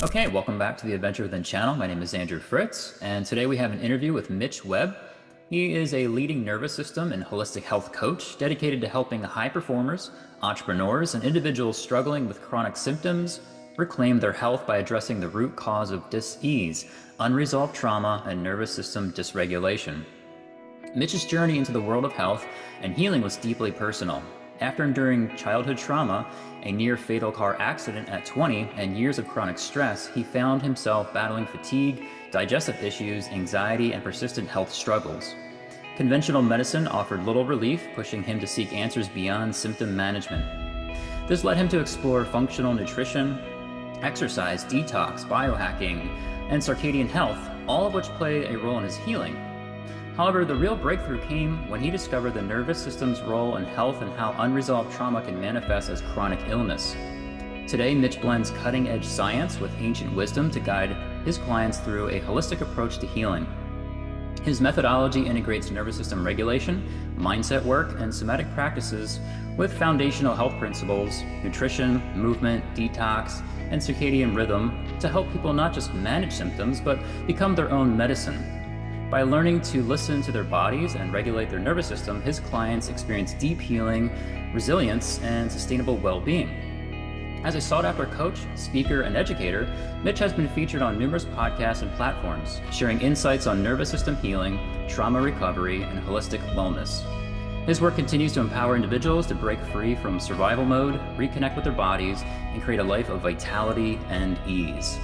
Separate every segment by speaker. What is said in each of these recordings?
Speaker 1: Okay, welcome back to the Adventure Within channel. My name is Andrew Fritz, and today we have an interview with Mitch Webb. He is a leading nervous system and holistic health coach dedicated to helping high performers, entrepreneurs, and individuals struggling with chronic symptoms reclaim their health by addressing the root cause of dis-ease, unresolved trauma, and nervous system dysregulation. Mitch's journey into the world of health and healing was deeply personal. After enduring childhood trauma, a near fatal car accident at 20, and years of chronic stress, he found himself battling fatigue, digestive issues, anxiety, and persistent health struggles. Conventional medicine offered little relief, pushing him to seek answers beyond symptom management. This led him to explore functional nutrition, exercise, detox, biohacking, and circadian health, all of which play a role in his healing. However, the real breakthrough came when he discovered the nervous system's role in health and how unresolved trauma can manifest as chronic illness. Today, Mitch blends cutting-edge science with ancient wisdom to guide his clients through a holistic approach to healing. His methodology integrates nervous system regulation, mindset work, and somatic practices with foundational health principles, nutrition, movement, detox, and circadian rhythm to help people not just manage symptoms, but become their own medicine. By learning to listen to their bodies and regulate their nervous system, his clients experience deep healing, resilience, and sustainable well-being. As a sought-after coach, speaker, and educator, Mitch has been featured on numerous podcasts and platforms, sharing insights on nervous system healing, trauma recovery, and holistic wellness. His work continues to empower individuals to break free from survival mode, reconnect with their bodies, and create a life of vitality and ease.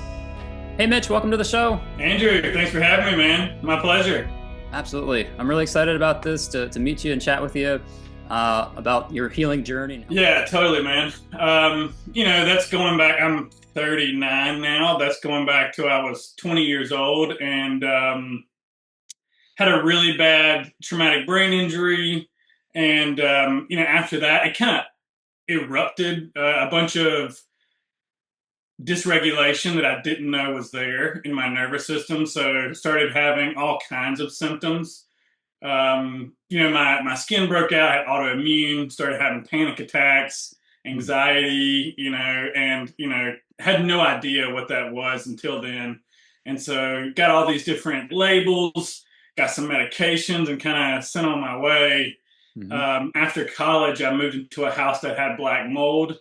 Speaker 1: Hey, Mitch, welcome to the show.
Speaker 2: Andrew, thanks for having me, man. My pleasure.
Speaker 1: Absolutely. I'm really excited about this, to meet you and chat with you about your healing journey.
Speaker 2: Yeah, totally, man. That's going back. I'm 39 now. That's going back to I was 20 years old and had a really bad traumatic brain injury. And, after that, it kind of erupted a bunch of dysregulation that I didn't know was there in my nervous system. So started having all kinds of symptoms. My skin broke out, I had autoimmune, started having panic attacks, anxiety, had no idea what that was until then. And so got all these different labels, got some medications and kind of sent on my way. After college, I moved into a house that had black mold.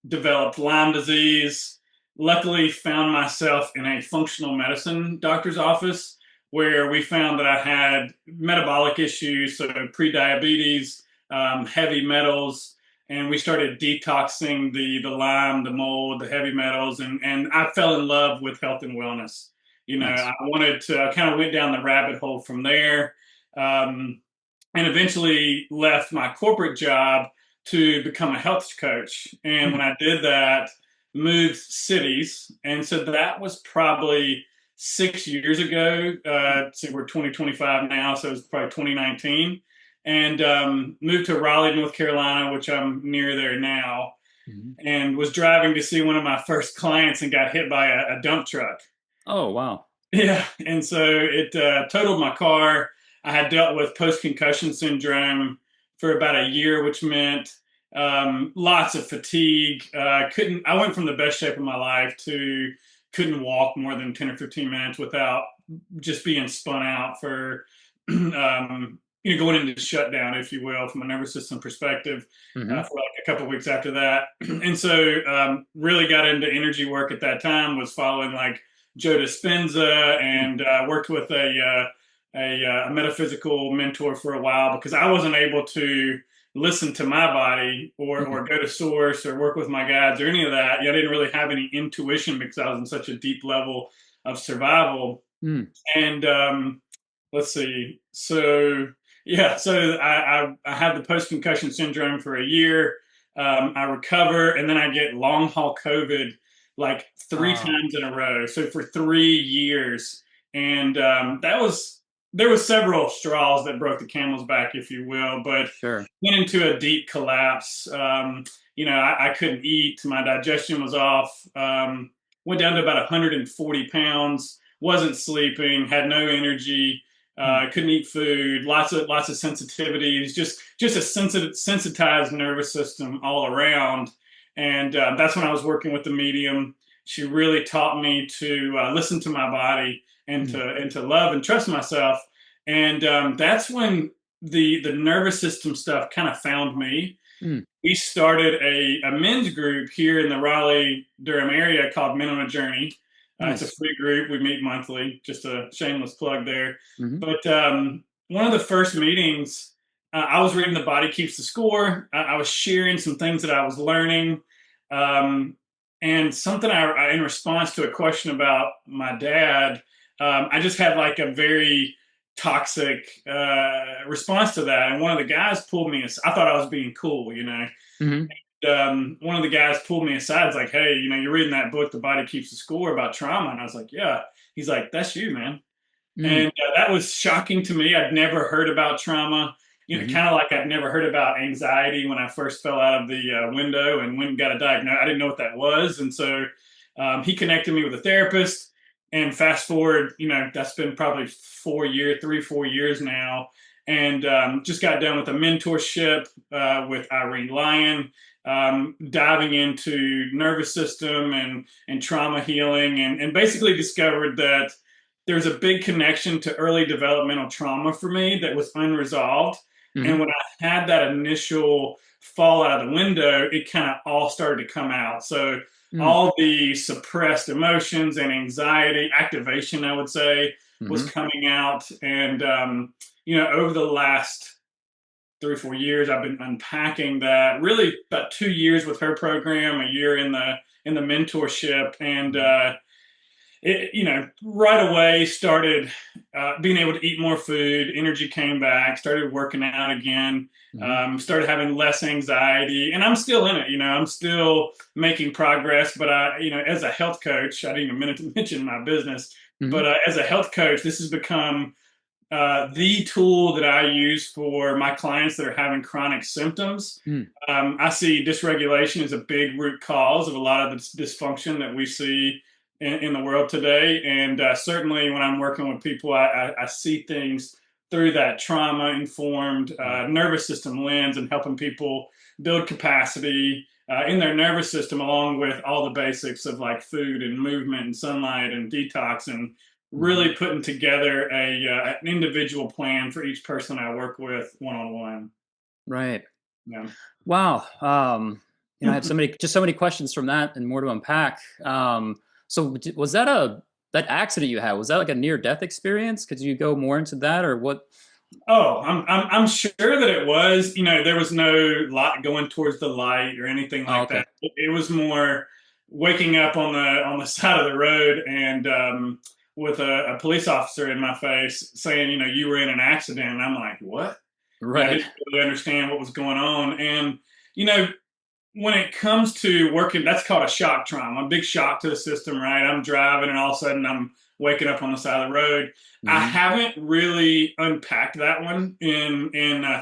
Speaker 2: Developed Lyme disease. Luckily, found myself in a functional medicine doctor's office where we found that I had metabolic issues, so pre-diabetes, heavy metals, and we started detoxing the Lyme, the mold, the heavy metals, and I fell in love with health and wellness.
Speaker 1: Nice.
Speaker 2: I kind of went down the rabbit hole from there, and eventually left my corporate job to become a health coach. And when I did that, moved cities. And so that was probably 6 years ago. So we're 2025 now, so it was probably 2019. And moved to Raleigh, North Carolina, which I'm near there now, and was driving to see one of my first clients and got hit by a dump truck.
Speaker 1: Oh, wow.
Speaker 2: Yeah. And so it totaled my car. I had dealt with post-concussion syndrome for about a year, which meant lots of fatigue. I went from the best shape of my life to couldn't walk more than 10 or 15 minutes without just being spun out for, going into shutdown, if you will, from a nervous system perspective for like a couple of weeks after that. And so really got into energy work at that time, was following like Joe Dispenza and worked with a metaphysical mentor for a while because I wasn't able to listen to my body or go to source or work with my guides or any of that. I didn't really have any intuition because I was in such a deep level of survival. And let's see. So I had the post-concussion syndrome for a year. I recover and then I get long haul COVID like three times in a row. So for 3 years. And there was several straws that broke the camel's back, if you will, but
Speaker 1: Sure.
Speaker 2: went into a deep collapse. I couldn't eat. My digestion was off. Went down to about 140 pounds. Wasn't sleeping. Had no energy. Couldn't eat food. Lots of sensitivities. Just a sensitized nervous system all around. And that's when I was working with the medium. she really taught me to listen to my body and
Speaker 1: Mm,
Speaker 2: to love and trust myself. And that's when the nervous system stuff kind of found me.
Speaker 1: mm,
Speaker 2: We started a men's group here in the Raleigh Durham area called Men on a Journey. It's a
Speaker 1: nice.
Speaker 2: free group. We meet monthly. Just a shameless plug there.
Speaker 1: Hmm.
Speaker 2: But one of the first meetings, I was reading The Body Keeps the Score. I was sharing some things that I was learning. Um, and something in response to a question about my dad, I just had like a very toxic response to that. And one of the guys pulled me. I thought I was being cool, you know.
Speaker 1: Hmm.
Speaker 2: One of the guys pulled me aside. It's like, hey, you're reading that book, The Body Keeps the Score, about trauma. And I was like, yeah. He's like, that's you, man.
Speaker 1: Mm,
Speaker 2: And that was shocking to me. I'd never heard about trauma.
Speaker 1: hmm.
Speaker 2: Kind of like I'd never heard about anxiety when I first fell out of the window and went and got a diagnosis. I didn't know what that was. And so he connected me with a therapist. And fast forward, that's been probably 4 years, 3, 4 years now. And just got done with a mentorship with Irene Lyon, diving into nervous system and trauma healing, and basically discovered that there's a big connection to early developmental trauma for me that was unresolved. And
Speaker 1: Hmm.
Speaker 2: when I had that initial fall out of the window, it kind of all started to come out. So
Speaker 1: Mm,
Speaker 2: all the suppressed emotions and anxiety activation, I would say, was
Speaker 1: hmm.
Speaker 2: coming out. And over the last 3 or 4 years, I've been unpacking that. Really, about 2 years with her program, a year in the mentorship, and right away started being able to eat more food. Energy came back. Started working out again.
Speaker 1: Hmm.
Speaker 2: Started having less anxiety, and I'm still in it. I'm still making progress. But as a health coach, I didn't even mention my business.
Speaker 1: Hmm.
Speaker 2: But as a health coach, this has become the tool that I use for my clients that are having chronic symptoms.
Speaker 1: Mm,
Speaker 2: I see dysregulation as a big root cause of a lot of the dysfunction that we see in the world today. And certainly when I'm working with people, I see things through that trauma informed
Speaker 1: mm,
Speaker 2: nervous system lens and helping people build capacity in their nervous system, along with all the basics of like food and movement and sunlight and detox, and
Speaker 1: hmm.
Speaker 2: really putting together an individual plan for each person I work with one on one.
Speaker 1: Right.
Speaker 2: Yeah.
Speaker 1: Wow. I have so many questions from that and more to unpack. Was that accident you had? Was that like a near death experience? Could you go more into that or what?
Speaker 2: Oh, I'm sure that it was. There was no light going towards the light or anything
Speaker 1: Oh,
Speaker 2: like
Speaker 1: okay.
Speaker 2: that. It was more waking up on the side of the road and with a police officer in my face saying, you were in an accident. And I'm like, what? I
Speaker 1: Right.
Speaker 2: didn't really understand what was going on. And you know, when it comes to working, that's called a shock trauma, a big shock to the system, right? I'm driving and all of a sudden I'm waking up on the side of the road. I
Speaker 1: Hmm.
Speaker 2: haven't really unpacked that one in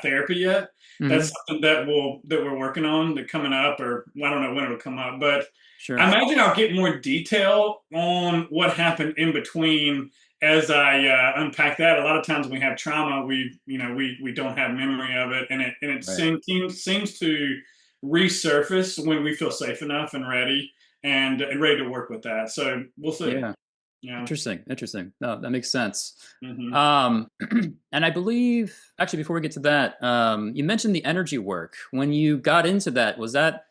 Speaker 2: therapy yet.
Speaker 1: Hmm.
Speaker 2: That's something that we're working on, that coming up, or I don't know when it'll come up, but I
Speaker 1: Sure.
Speaker 2: imagine I'll get more detail on what happened in between as I unpack that. A lot of times when we have trauma, we don't have memory of it, and it
Speaker 1: Right.
Speaker 2: seems to resurface when we feel safe enough and ready and ready to work with that. So we'll see.
Speaker 1: Yeah.
Speaker 2: Yeah.
Speaker 1: Interesting. Interesting. No, that makes sense.
Speaker 2: Hmm.
Speaker 1: Um, and I believe, actually, before we get to that, you mentioned the energy work. When you got into that, was that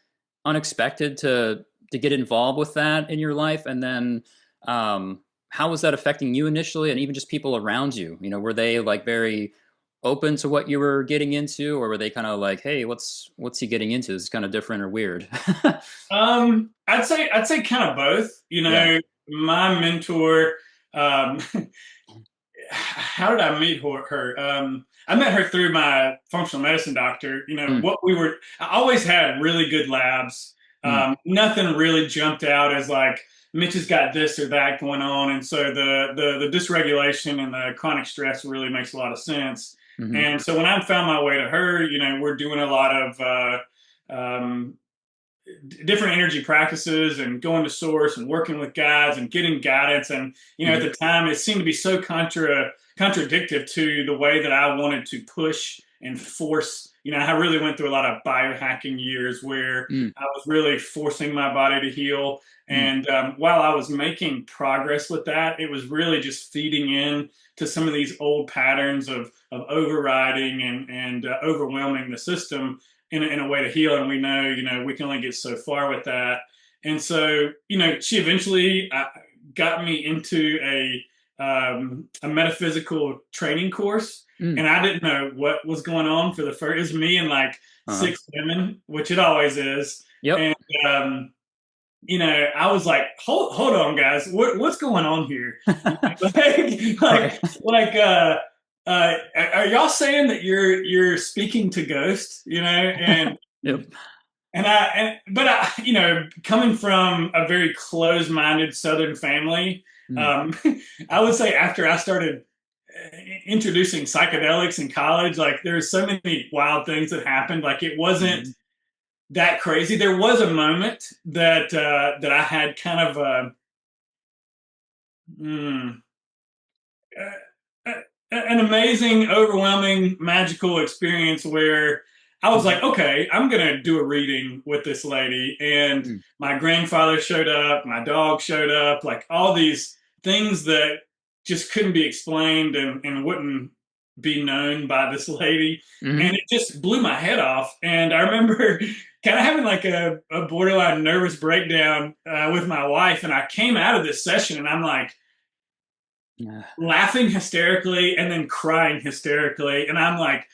Speaker 1: unexpected to get involved with that in your life? And then, how was that affecting you initially, and even just people around you? Were they like very open to what you were getting into, or were they kind of like, "Hey, what's he getting into? It's kind of different or weird."
Speaker 2: I'd say kind of both.
Speaker 1: Yeah.
Speaker 2: My mentor. Um, how did I meet her? I met her through my functional medicine doctor.
Speaker 1: Mm,
Speaker 2: I always had really good labs.
Speaker 1: mm,
Speaker 2: Nothing really jumped out as like Mitch has got this or that going on, and so the dysregulation and the chronic stress really makes a lot of sense.
Speaker 1: hmm.
Speaker 2: And so when I found my way to her, we're doing a lot of different energy practices and going to source and working with guides and getting guidance. And at
Speaker 1: Hmm.
Speaker 2: the time, it seemed to be so contradictive to the way that I wanted to push and force I really went through a lot of biohacking years where
Speaker 1: Mm,
Speaker 2: I was really forcing my body to heal.
Speaker 1: mm,
Speaker 2: And while I was making progress with that, it was really just feeding in to some of these old patterns of overriding and overwhelming the system in a way to heal. And we know, we can only get so far with that. And so, she eventually got me into a metaphysical training course,
Speaker 1: mm.
Speaker 2: and I didn't know what was going on for the first. It was me and like
Speaker 1: Uh-huh.
Speaker 2: six women, which it always is,
Speaker 1: Yep.
Speaker 2: and I was like, hold on, guys, what's going on here? like,
Speaker 1: Right.
Speaker 2: are y'all saying that you're speaking to ghosts?
Speaker 1: Yep.
Speaker 2: But coming from a very closed-minded Southern family,
Speaker 1: Mm,
Speaker 2: um, I would say after I started introducing psychedelics in college, like there's so many wild things that happened. Like it wasn't
Speaker 1: mhm,
Speaker 2: that crazy. There was a moment that I had kind of mm, uh, an amazing, overwhelming, magical experience where I was
Speaker 1: mhm,
Speaker 2: like, okay, I'm going to do a reading with this lady. And
Speaker 1: mm,
Speaker 2: my grandfather showed up, my dog showed up, like all these things that just couldn't be explained and wouldn't be known by this lady. And
Speaker 1: mhm.
Speaker 2: it just blew my head off. And I remember kind of having like a borderline nervous breakdown with my wife. And I came out of this session and I'm like,
Speaker 1: Yeah.
Speaker 2: laughing hysterically and then crying hysterically. And I'm like,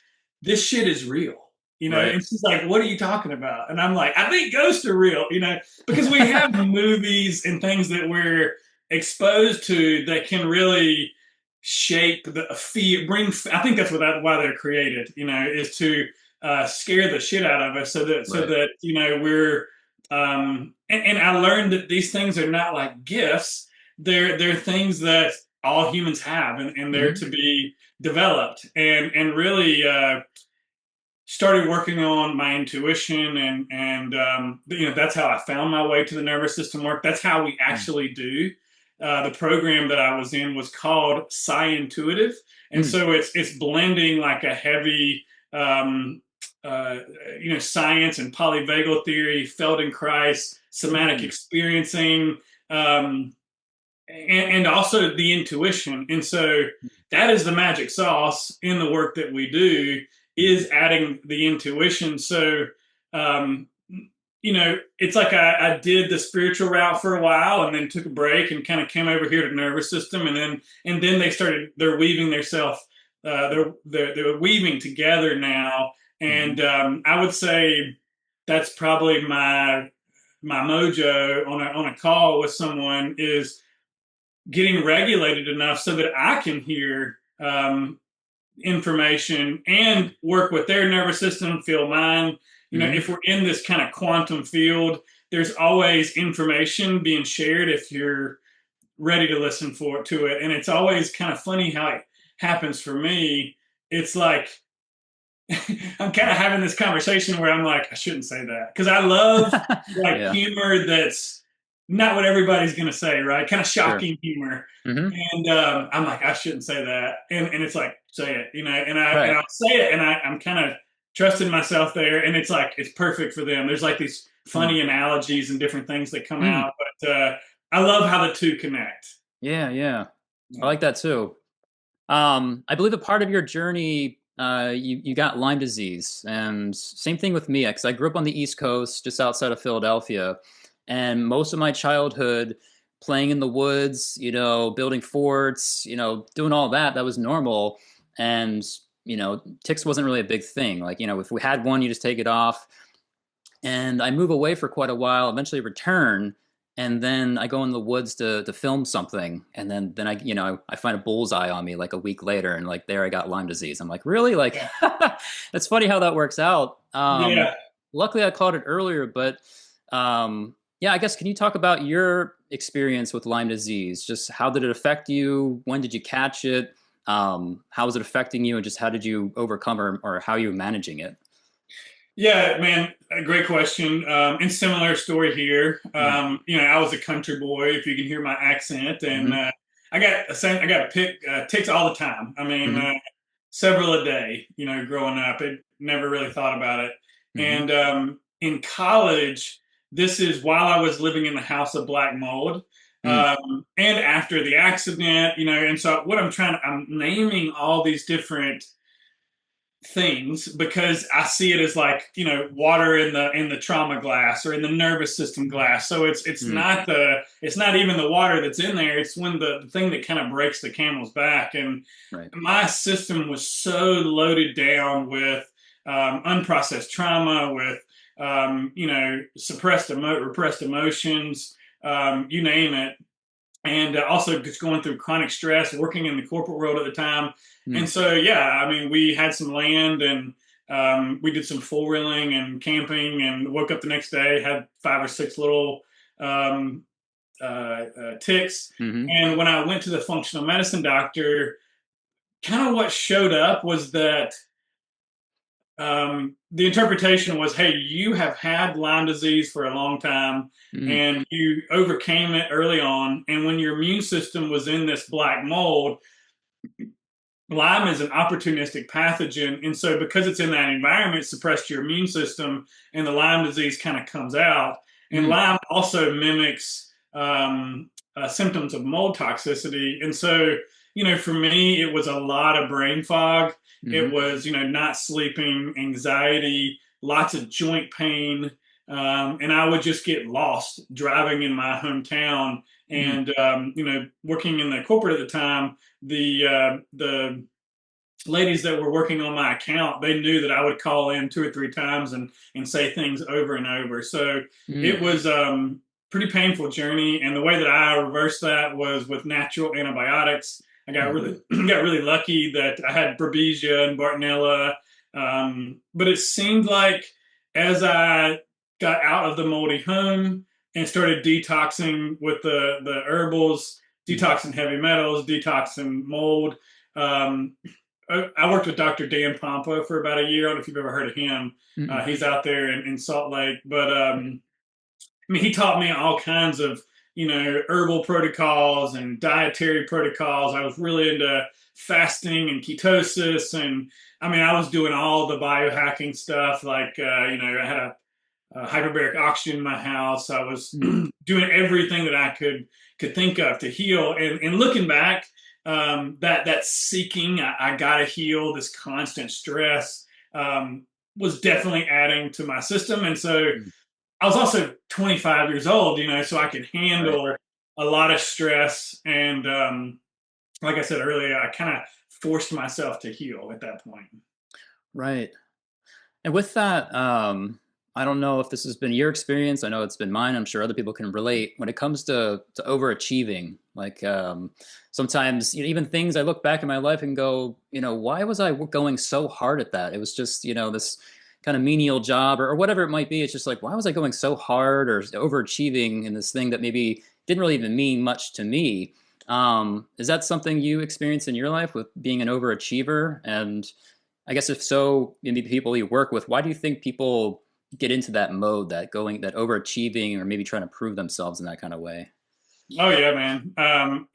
Speaker 2: this shit is real.
Speaker 1: Right.
Speaker 2: And she's like, what are you talking about? And I'm like, I think ghosts are real, because we have movies and things that we're exposed to that can really shape the fear, I think that's why they're created, is to scare the shit out of us so
Speaker 1: Right.
Speaker 2: that, we're, and I learned that these things are not like gifts. They're things that all humans have, and they're
Speaker 1: Mhm,
Speaker 2: to be developed, and really started working on my intuition, and that's how I found my way to the nervous system work. That's how we
Speaker 1: mm,
Speaker 2: actually do. The program that I was in was called Psi Intuitive, and
Speaker 1: mm,
Speaker 2: so it's blending like a heavy uh, science and polyvagal theory, Feldenkrais, somatic
Speaker 1: mm,
Speaker 2: experiencing, um, and also the intuition. And so that is the magic sauce in the work that we do,
Speaker 1: mm,
Speaker 2: is adding the intuition. So, um, it's like I did the spiritual route for a while and then took a break and kind of came over here to nervous system. And then they're weaving themselves, they're weaving together now.
Speaker 1: mhm,
Speaker 2: And I would say that's probably my mojo on a call with someone, is getting regulated enough so that I can hear information and work with their nervous system, feel mine.
Speaker 1: mhm.
Speaker 2: If we're in this kind of quantum field, there's always information being shared if you're ready to listen to it. And it's always kind of funny how it happens for me. It's like I'm kind of having this conversation where I'm like, I shouldn't say that, because I love like
Speaker 1: Yeah.
Speaker 2: humor that's not what everybody's gonna say, right? Kind of
Speaker 1: Sure.
Speaker 2: shocking humor,
Speaker 1: Mhm.
Speaker 2: and I'm like, I shouldn't say that, and it's like, say it, and
Speaker 1: Right.
Speaker 2: I'll say it, and I'm kind of trusting myself there, and it's like it's perfect for them. There's like these
Speaker 1: Mm,
Speaker 2: funny analogies and different things that come
Speaker 1: mm.
Speaker 2: out, but I love how the two connect.
Speaker 1: Yeah, yeah. I
Speaker 2: Yeah.
Speaker 1: like that too. I believe a part of your journey, you got Lyme disease, and same thing with me, because I grew up on the East Coast, just outside of Philadelphia, and most of my childhood, playing in the woods, building forts, doing all that, that was normal, and ticks wasn't really a big thing. Like, if we had one, you just take it off, and I move away for quite a while, eventually return, and then I go in the woods to film something, and then I find a bullseye on me like a week later, and like there I got Lyme disease. I'm like, really? Like,
Speaker 2: Yeah.
Speaker 1: it's funny how that works out.
Speaker 2: Yeah.
Speaker 1: Luckily I caught it earlier, but yeah, I guess, can you talk about your experience with Lyme disease? Just how did it affect you? When did you catch it? How was it affecting you, and just how did you overcome, or how are you managing it?
Speaker 2: Yeah, man, a great question. And similar story here.
Speaker 1: Mm,
Speaker 2: I was a country boy, if you can hear my accent, and
Speaker 1: mm-hmm,
Speaker 2: I got ticks all the time. I mean,
Speaker 1: mm-hmm,
Speaker 2: several a day. Growing up, never really thought about it.
Speaker 1: Hmm.
Speaker 2: And in college, this is while I was living in the house of black mold.
Speaker 1: Mm.
Speaker 2: And after the accident, and so what I'm naming all these different things because I see it as like water in the trauma glass or in the nervous system glass. So
Speaker 1: Mm.
Speaker 2: it's not even the water that's in there. It's when the thing that kind of breaks the camel's back. And
Speaker 1: Right.
Speaker 2: my system was so loaded down with unprocessed trauma, with repressed emotions, you name it, and also just going through chronic stress, working in the corporate world at the time.
Speaker 1: Mm.
Speaker 2: And so, yeah, I mean, we had some land and we did some four wheeling and camping and woke up the next day, had 5 or 6 little um, ticks.
Speaker 1: Hmm.
Speaker 2: And when I went to the functional medicine doctor, kind of what showed up was that the interpretation was, hey, you have had Lyme disease for a long time
Speaker 1: Mm.
Speaker 2: and you overcame it early on. And when your immune system was in this black mold, Lyme is an opportunistic pathogen. And so, because it's in that environment, it suppressed your immune system, and the Lyme disease kind of comes out. And
Speaker 1: Mm.
Speaker 2: Lyme also mimics symptoms of mold toxicity. And so, for me, it was a lot of brain fog. It
Speaker 1: Hmm.
Speaker 2: was, not sleeping, anxiety, lots of joint pain. And I would just get lost driving in my hometown.
Speaker 1: Mm.
Speaker 2: And, working in the corporate at the time, the ladies that were working on my account, they knew that I would call in 2 or 3 times and say things over and over. So
Speaker 1: Mm.
Speaker 2: it was pretty painful journey. And the way that I reversed that was with natural antibiotics. I got
Speaker 1: Mm.
Speaker 2: really got really lucky that I had Babesia and Bartonella. But it seemed like as I got out of the moldy home and started detoxing with the herbals,
Speaker 1: Mm.
Speaker 2: detoxing heavy metals, detoxing mold. Um, I worked with Dr. Dan Pompa for about a year. I don't know if you've ever heard of him.
Speaker 1: Mm.
Speaker 2: He's out there in Salt Lake, but I mean, he taught me all kinds of herbal protocols and dietary protocols. I was really into fasting and ketosis, and I mean, I was doing all the biohacking stuff. Like I had a hyperbaric oxygen in my house. I was
Speaker 1: Mm.
Speaker 2: doing everything that I could think of to heal. And looking back, that seeking, I gotta heal, this constant stress was definitely adding to my system. And so
Speaker 1: Mm.
Speaker 2: I was also 25 years old, so I could
Speaker 1: Right.
Speaker 2: handle a lot of stress. And like I said earlier, I kind of forced myself to heal at that point.
Speaker 1: Right. And with that, I don't know if this has been your experience. I know it's been mine. I'm sure other people can relate. When it comes to overachieving, like sometimes even things I look back in my life and go, why was I going so hard at that? It was just this kind of menial job or whatever it might be. It's just like, why was I going so hard or overachieving in this thing that maybe didn't really even mean much to me? Is that something you experience in your life with being an overachiever? And I guess if so, maybe people you work with, why do you think people get into that mode, that overachieving or maybe trying to prove themselves in that kind of way?
Speaker 2: Oh yeah, man.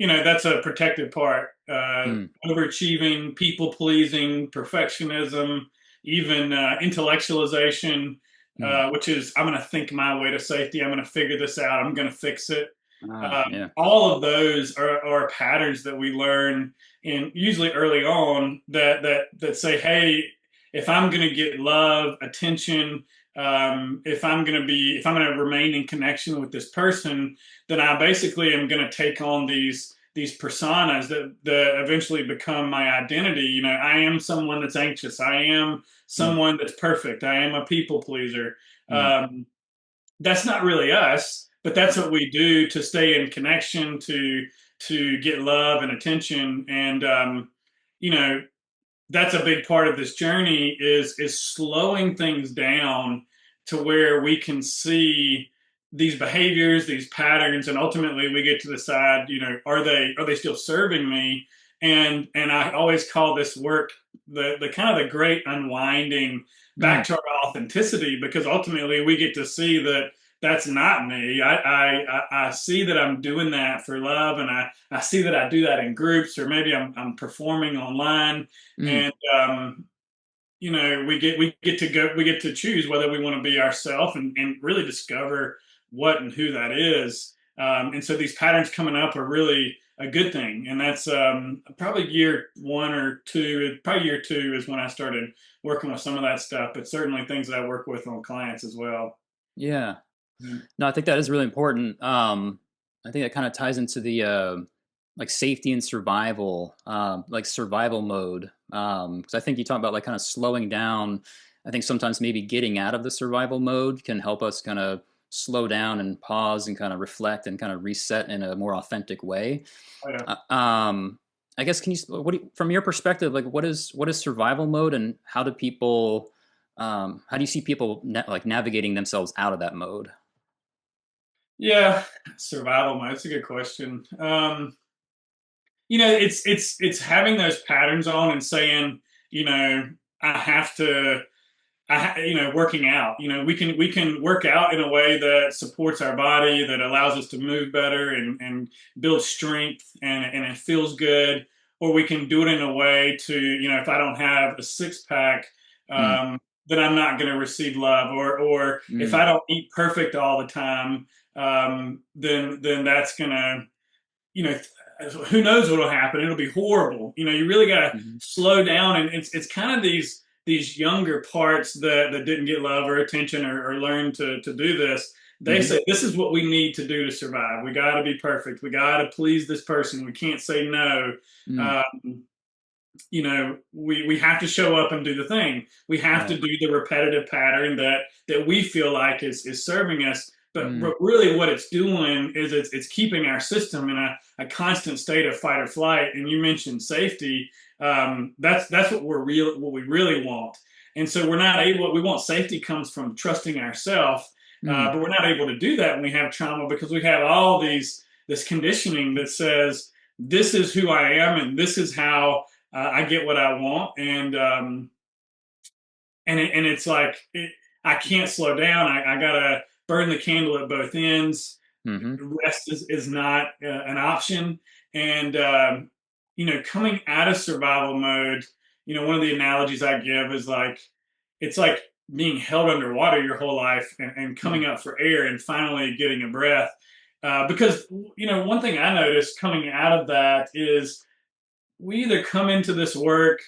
Speaker 2: That's a protective part.
Speaker 1: Mm.
Speaker 2: Overachieving, people pleasing, perfectionism, even intellectualization,
Speaker 1: Mm.
Speaker 2: which is I'm going to think my way to safety. I'm going to figure this out. I'm going to fix it.
Speaker 1: Ah, yeah.
Speaker 2: All of those are patterns that we learn, and usually early on that say, hey, if I'm going to get love, attention, if I'm going to remain in connection with this person, then I basically am going to take on these personas that eventually become my identity. I am someone that's anxious. I am
Speaker 1: Mm.
Speaker 2: someone that's perfect. I am a people pleaser.
Speaker 1: Mm.
Speaker 2: That's not really us, but that's
Speaker 1: Right.
Speaker 2: what we do to stay in connection, to get love and attention. And you know, that's a big part of this journey is slowing things down to where we can see these behaviors, these patterns, and ultimately we get to decide, are they still serving me? And I always call this work the kind of the great unwinding back
Speaker 1: Mm.
Speaker 2: to our authenticity, because ultimately we get to see that that's not me. I see that I'm doing that for love, and I see that I do that in groups, or maybe I'm performing online,
Speaker 1: Mm.
Speaker 2: and we get to choose whether we want to be ourselves and really discover what and who that is. And so these patterns coming up are really a good thing. And that's probably year one or two, probably year two is when I started working with some of that stuff, but certainly things that I work with on clients as well.
Speaker 1: Yeah.
Speaker 2: Mhm.
Speaker 1: No, I think that is really important. I think that kind of ties into the like safety and survival, like survival mode. Because I think you talk about like kind of slowing down. I think sometimes maybe getting out of the survival mode can help us kind of slow down and pause and kind of reflect and kind of reset in a more authentic way.
Speaker 2: Oh, yeah.
Speaker 1: I guess can you from your perspective, like what is survival mode and how do people how do you see people like navigating themselves out of that mode?
Speaker 2: Yeah, survival mode. That's a good question. It's having those patterns on and saying, you know, I have to working out. We can work out in a way that supports our body, that allows us to move better and build strength, and it feels good. Or we can do it in a way to, if I don't have a six pack,
Speaker 1: Mm,
Speaker 2: then I'm not going to receive love. Or if
Speaker 1: mm,
Speaker 2: I don't eat perfect all the time, then that's gonna, you know, who knows what'll happen? It'll be horrible. You really got to
Speaker 1: mhm,
Speaker 2: slow down, and it's kind of these younger parts that didn't get love or attention or learn to do this. They
Speaker 1: mhm,
Speaker 2: say this is what we need to do to survive. We got to be perfect. We got to please this person. We can't say no.
Speaker 1: mm,
Speaker 2: Um, we have to show up and do the thing. We have to
Speaker 1: right.
Speaker 2: do the repetitive pattern that we feel like is serving us. But
Speaker 1: Mm,
Speaker 2: really, what it's doing is it's keeping our system in a constant state of fight or flight. And you mentioned safety. That's what we really want. And so we're not able. What we want safety comes from trusting ourselves,
Speaker 1: mm,
Speaker 2: but we're not able to do that when we have trauma because we have all this conditioning that says this is who I am and this is how I get what I want, and it's like I can't slow down. I gotta burn the candle at both ends.
Speaker 1: mhm,
Speaker 2: Rest is not an option, and coming out of survival mode. One of the analogies I give is like it's like being held underwater your whole life and
Speaker 1: mm,
Speaker 2: coming up for air and finally getting a breath. Because one thing I noticed coming out of that is we either come into this work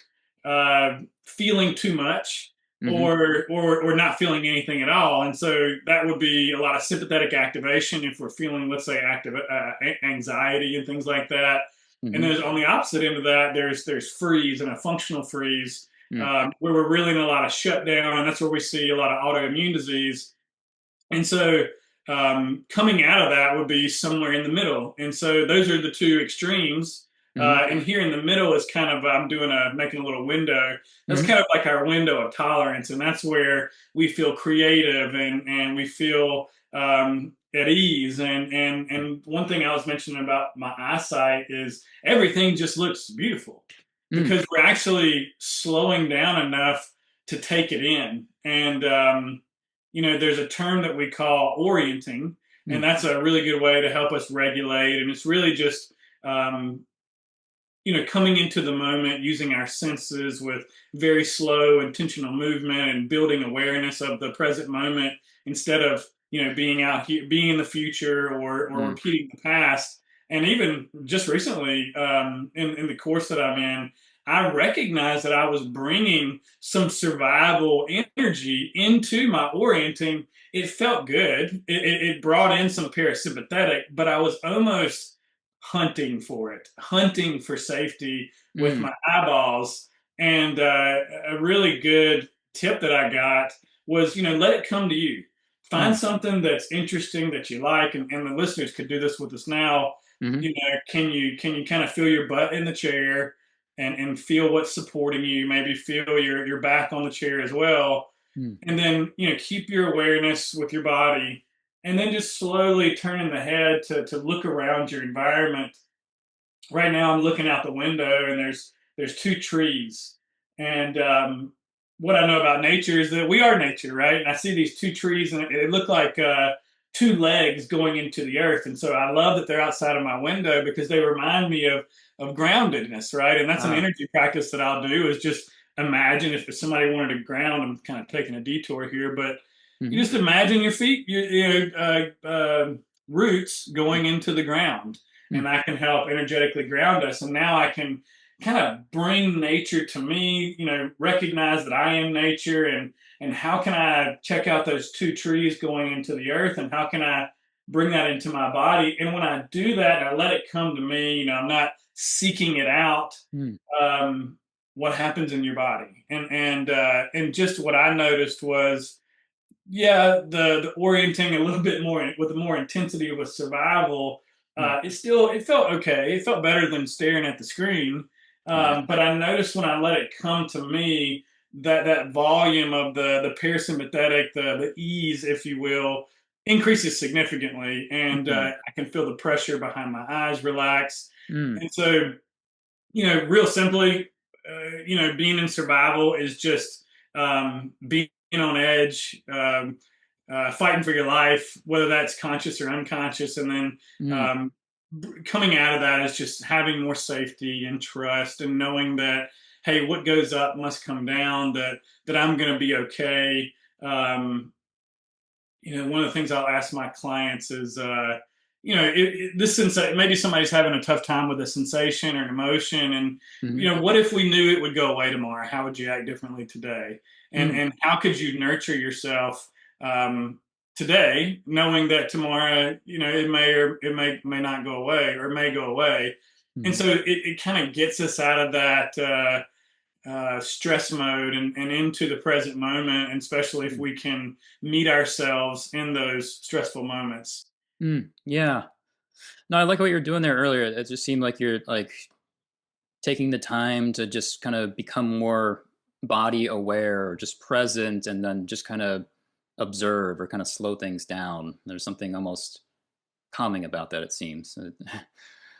Speaker 2: feeling too much
Speaker 1: mhm,
Speaker 2: or not feeling anything at all, and so that would be a lot of sympathetic activation if we're feeling, let's say, active anxiety and things like that. And
Speaker 1: mhm,
Speaker 2: there's on the opposite end of that, there's freeze and a functional freeze,
Speaker 1: mm,
Speaker 2: where we're really in a lot of shutdown, and that's where we see a lot of autoimmune disease. And so coming out of that would be somewhere in the middle. And so those are the two extremes.
Speaker 1: mhm,
Speaker 2: And here in the middle is kind of I'm doing making a little window. That's
Speaker 1: mhm,
Speaker 2: kind of like our window of tolerance, and that's where we feel creative and we feel at ease. And one thing I was mentioning about my eyesight is everything just looks beautiful
Speaker 1: mm,
Speaker 2: because we're actually slowing down enough to take it in. And there's a term that we call orienting, and
Speaker 1: mm,
Speaker 2: that's a really good way to help us regulate. And it's really just um, coming into the moment using our senses with very slow intentional movement and building awareness of the present moment instead of being out here being in the future or
Speaker 1: mm,
Speaker 2: repeating the past. And even just recently, in the course that I'm in, I recognized that I was bringing some survival energy into my orienting. It felt good. It brought in some parasympathetic, but I was almost hunting for it, hunting for safety with
Speaker 1: mm,
Speaker 2: my eyeballs. And a really good tip that I got was, let it come to you. Find
Speaker 1: mm,
Speaker 2: something that's interesting that you like, and the listeners could do this with us now.
Speaker 1: mhm,
Speaker 2: Can you kind of feel your butt in the chair and feel what's supporting you? Maybe feel your back on the chair as well,
Speaker 1: mm,
Speaker 2: and then keep your awareness with your body, and then just slowly turning the head to look around your environment. Right now I'm looking out the window and there's two trees, and what I know about nature is that we are nature, right? And I see these two trees and it look like two legs going into the earth, and so I love that they're outside of my window because they remind me of groundedness, right? And that's an
Speaker 1: ah,
Speaker 2: energy practice that I'll do is just imagine if somebody wanted to ground, I'm kind of taking a detour here, but you
Speaker 1: Hmm.
Speaker 2: just imagine your feet, roots going into the ground, and that can help energetically ground us. And now I can kind of bring nature to me, recognize that I am nature, and how can I check out those two trees going into the earth, and how can I bring that into my body? And when I do that and I let it come to me, I'm not seeking it out.
Speaker 1: Hmm.
Speaker 2: Um, what happens in your body? And just what I noticed was, yeah, the orienting a little bit more with more intensity with survival.
Speaker 1: Hmm.
Speaker 2: It felt okay. It felt better than staring at the screen.
Speaker 1: Right.
Speaker 2: But I noticed when I let it come to me, that volume of the parasympathetic, the ease, if you will, increases significantly, and
Speaker 1: Hmm.
Speaker 2: I can feel the pressure behind my eyes relax.
Speaker 1: Hmm.
Speaker 2: And so, real simply, being in survival is just being on edge, fighting for your life, whether that's conscious or unconscious. And then
Speaker 1: Hmm.
Speaker 2: um, coming out of that is just having more safety and trust, and knowing that, hey, what goes up must come down, that I'm going to be okay. Um, One of the things I'll ask my clients is, this sensation, maybe somebody's having a tough time with a sensation or an emotion, and
Speaker 1: Hmm.
Speaker 2: what if we knew it would go away tomorrow? How would you act differently today? And
Speaker 1: Hmm.
Speaker 2: and how could you nurture yourself today, knowing that tomorrow, it may or it may not go away, or it may go away. And
Speaker 1: Hmm.
Speaker 2: so it kind of gets us out of that stress mode, and into the present moment, and especially if
Speaker 1: Hmm.
Speaker 2: we can meet ourselves in those stressful moments.
Speaker 1: Yeah. No, I like what you're doing there earlier. It just seemed like you're like taking the time to just kind of become more body aware or just present and then just kind of observe or kind of slow things down. There's something almost calming about that, it seems.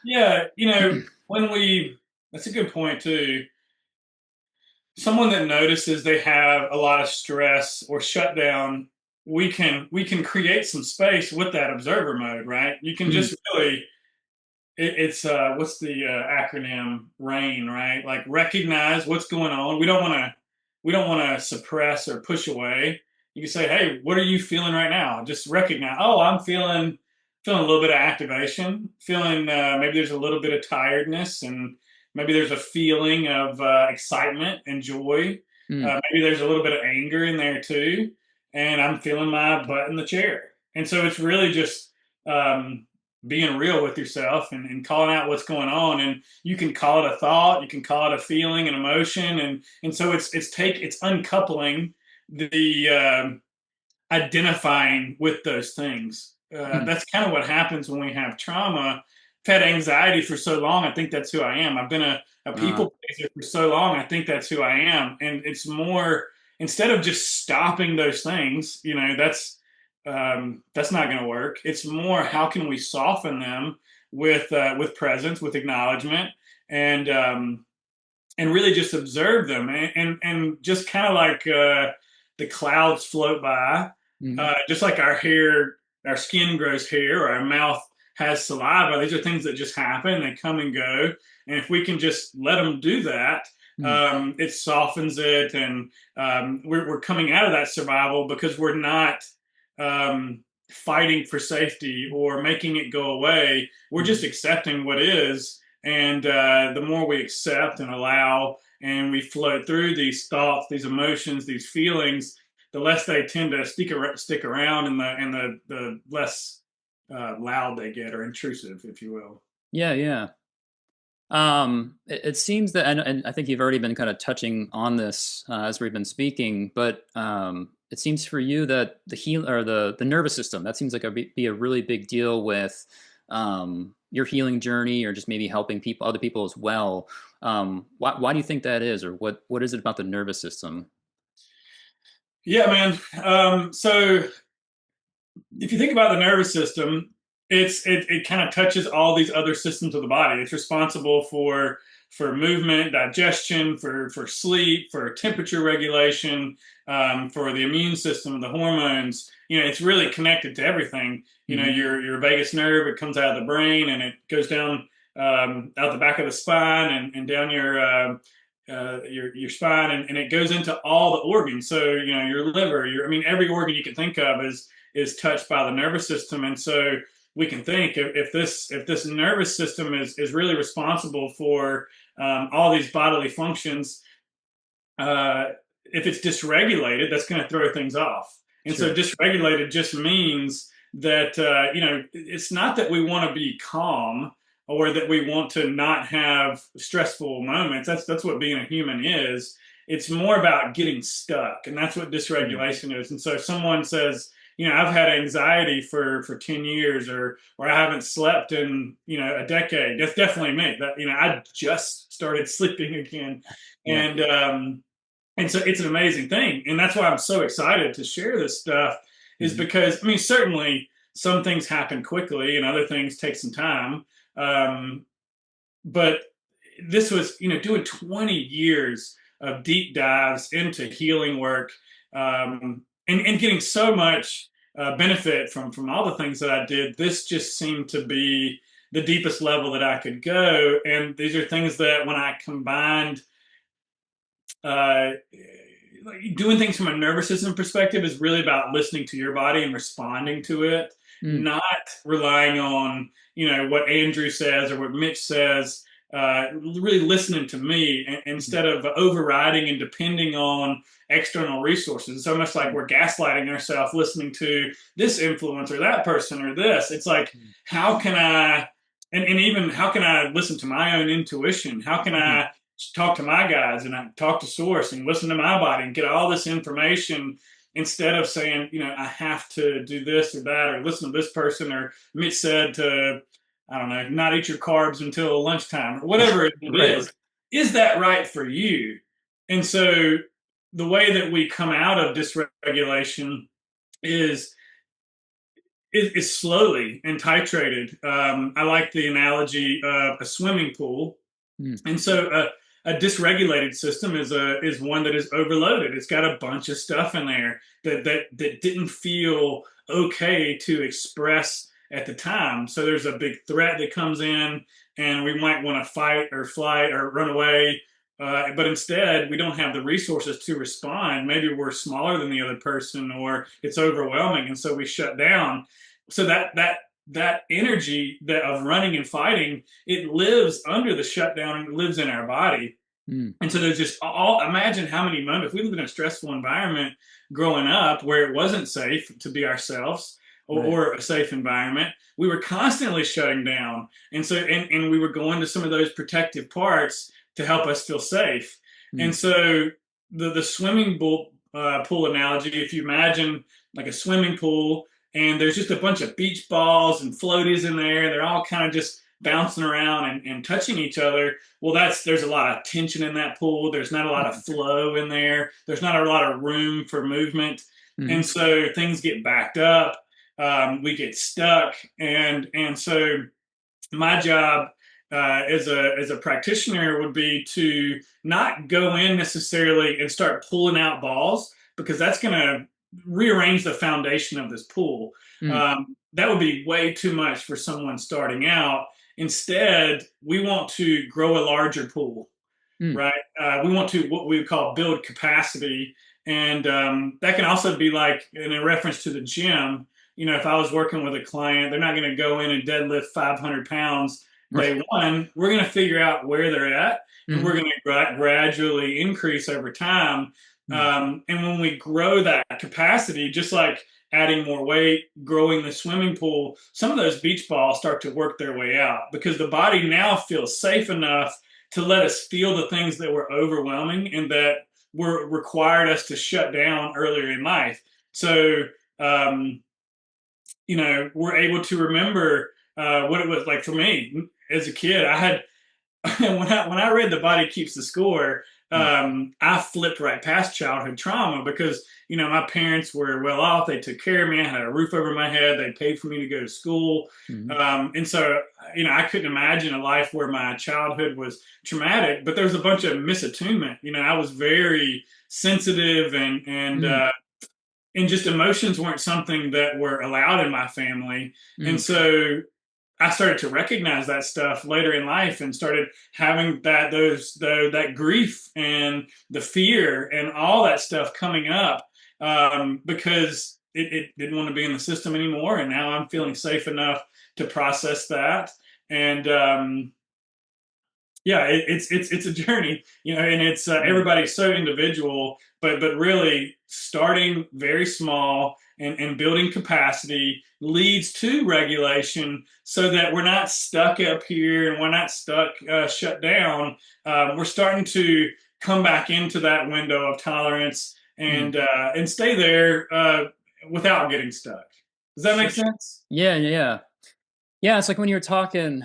Speaker 2: Yeah, when we that's a good point too. Someone that notices they have a lot of stress or shutdown, we can create some space with that observer mode, right? You can
Speaker 1: Mm,
Speaker 2: just really it's what's the acronym RAIN, right? Like, recognize what's going on. We don't want to suppress or push away. You can say, hey, what are you feeling right now? Just recognize, oh, I'm feeling a little bit of activation, feeling maybe there's a little bit of tiredness, and maybe there's a feeling of excitement and joy.
Speaker 1: mm,
Speaker 2: Maybe there's a little bit of anger in there too, and I'm feeling my butt in the chair. And so it's really just being real with yourself, and calling out what's going on. And you can call it a thought, you can call it a feeling, an emotion. And so it's uncoupling the identifying with those things.
Speaker 1: mm.
Speaker 2: That's kind of what happens when we have trauma. I've had anxiety for so long, I think that's who I am. I've been a
Speaker 1: Uh,
Speaker 2: people pleaser for so long, I think that's who I am. And it's more, instead of just stopping those things, that's not going to work. It's more, how can we soften them with presence, with acknowledgement, and really just observe them, and just kind of like the clouds float by,
Speaker 1: mm,
Speaker 2: just like our skin grows hair, or our mouth has saliva. These are things that just happen, they come and go. And if we can just let them do that,
Speaker 1: mm,
Speaker 2: it softens it. And we're coming out of that survival because we're not fighting for safety or making it go away. We're just
Speaker 1: mm,
Speaker 2: accepting what is. And the more we accept and allow, and we float through these thoughts, these emotions, these feelings, the less they tend to stick around, and the less loud they get, or intrusive, if you will.
Speaker 1: yeah, yeah. It seems that, and I think you've already been kind of touching on this as we've been speaking, but it seems for you that the heal or the nervous system, that seems like be a really big deal with your healing journey, or just maybe helping people, other people as well. Why do you think that is, or what is it about the nervous system?
Speaker 2: Yeah, man. So if you think about the nervous system, it kind of touches all these other systems of the body. It's responsible for movement, digestion, for sleep, for temperature regulation, for the immune system, the hormones. It's really connected to everything.
Speaker 1: Hmm.
Speaker 2: Your vagus nerve, it comes out of the brain, and it goes down out the back of the spine, and down your your spine, and it goes into all the organs. So your liver, I mean, every organ you can think of is touched by the nervous system. And so we can think, if this nervous system is really responsible for all these bodily functions, uh, if it's dysregulated, that's going to throw things off. And so
Speaker 1: Sure.
Speaker 2: dysregulated just means that it's not that we want to be calm or that we want to not have stressful moments. That's what being a human is. It's more about getting stuck, and that's what
Speaker 1: Mm.
Speaker 2: dysregulation is. And so if someone says, I've had anxiety for 10 years, or I haven't slept in a decade, that's definitely me. That I just started sleeping again.
Speaker 1: Yeah.
Speaker 2: And and so it's an amazing thing. And that's why I'm so excited to share this stuff, is
Speaker 1: Hmm.
Speaker 2: because, I mean, certainly some things happen quickly and other things take some time. Um, but this was, doing 20 years of deep dives into healing work, and getting so much benefit from all the things that I did. This just seemed to be the deepest level that I could go. And these are things that, when I combined uh, like doing things from a nervous system perspective, is really about listening to your body and responding to it,
Speaker 1: Mm.
Speaker 2: not relying on what Andrew says or what Mitch says. Really listening to me,
Speaker 1: Mhm.
Speaker 2: instead of overriding and depending on external resources. It's almost like
Speaker 1: Mm.
Speaker 2: we're gaslighting ourselves, listening to this influencer, that person, or this. It's like,
Speaker 1: Mm.
Speaker 2: how can I, and even how can I listen to my own intuition? How can
Speaker 1: Mhm.
Speaker 2: I talk to my guys, and I talk to source and listen to my body and get all this information, instead of saying, I have to do this or that, or listen to this person, or Mitch said to, I don't know, not eat your carbs until lunchtime, or whatever it
Speaker 1: Right.
Speaker 2: is that right for you? And so the way that we come out of dysregulation is is slowly and titrated. I like the analogy of a swimming pool.
Speaker 1: Mm.
Speaker 2: And so a dysregulated system is one that is overloaded. It's got a bunch of stuff in there that didn't feel okay to express at the time. So there's a big threat that comes in, and we might want to fight or flight or run away. But instead, we don't have the resources to respond. Maybe we're smaller than the other person, or it's overwhelming, and so we shut down. So that energy of running and fighting, it lives under the shutdown, and it lives in our body.
Speaker 1: Mm.
Speaker 2: And so there's just all, imagine how many moments, if we lived in a stressful environment growing up where it wasn't safe to be ourselves,
Speaker 1: Right.
Speaker 2: or a safe environment, we were constantly shutting down. And so, and we were going to some of those protective parts to help us feel safe.
Speaker 1: Mm.
Speaker 2: And so the swimming pool analogy, if you imagine like a swimming pool, and there's just a bunch of beach balls and floaties in there, they're all kind of just bouncing around and touching each other. Well, there's a lot of tension in that pool. There's not a lot of
Speaker 1: Mhm.
Speaker 2: flow in there. There's not a lot of room for movement,
Speaker 1: Mhm.
Speaker 2: and so things get backed up. We get stuck, and so my job as a practitioner would be to not go in necessarily and start pulling out balls, because that's going to rearrange the foundation of this pool.
Speaker 1: Mm.
Speaker 2: That would be way too much for someone starting out. Instead, we want to grow a larger pool,
Speaker 1: Mm.
Speaker 2: right? We want to, what we would call, build capacity. And that can also be like in a reference to the gym. If I was working with a client, they're not going to go in and deadlift 500 pounds
Speaker 1: Right.
Speaker 2: day one. We're going to figure out where they're at, and
Speaker 1: Mhm.
Speaker 2: we're going to gradually increase over time.
Speaker 1: Mm.
Speaker 2: And when we grow that capacity, just like adding more weight, growing the swimming pool, some of those beach balls start to work their way out, because the body now feels safe enough to let us feel the things that were overwhelming and that were required us to shut down earlier in life. So, um, we're able to remember what it was like for me as a kid. I had when I read The Body Keeps the Score,
Speaker 1: Mm.
Speaker 2: I flipped right past childhood trauma, because my parents were well off. They took care of me. I had a roof over my head. They paid for me to go to school,
Speaker 1: Mhm.
Speaker 2: and so I couldn't imagine a life where my childhood was traumatic. But there was a bunch of misattunement. I was very sensitive,
Speaker 1: Mm.
Speaker 2: and just emotions weren't something that were allowed in my family. And
Speaker 1: Mm.
Speaker 2: so I started to recognize that stuff later in life and started having that grief and the fear and all that stuff coming up, because it didn't want to be in the system anymore. And now I'm feeling safe enough to process that. And yeah, it's a journey, and it's
Speaker 1: Mm.
Speaker 2: everybody's so individual, but really starting very small and building capacity leads to regulation, so that we're not stuck up here and we're not stuck shut down. We're starting to come back into that window of tolerance
Speaker 1: Mm.
Speaker 2: and stay there without getting stuck. Does that make sense?
Speaker 1: Yeah, yeah, yeah. Yeah, it's like when you're talking,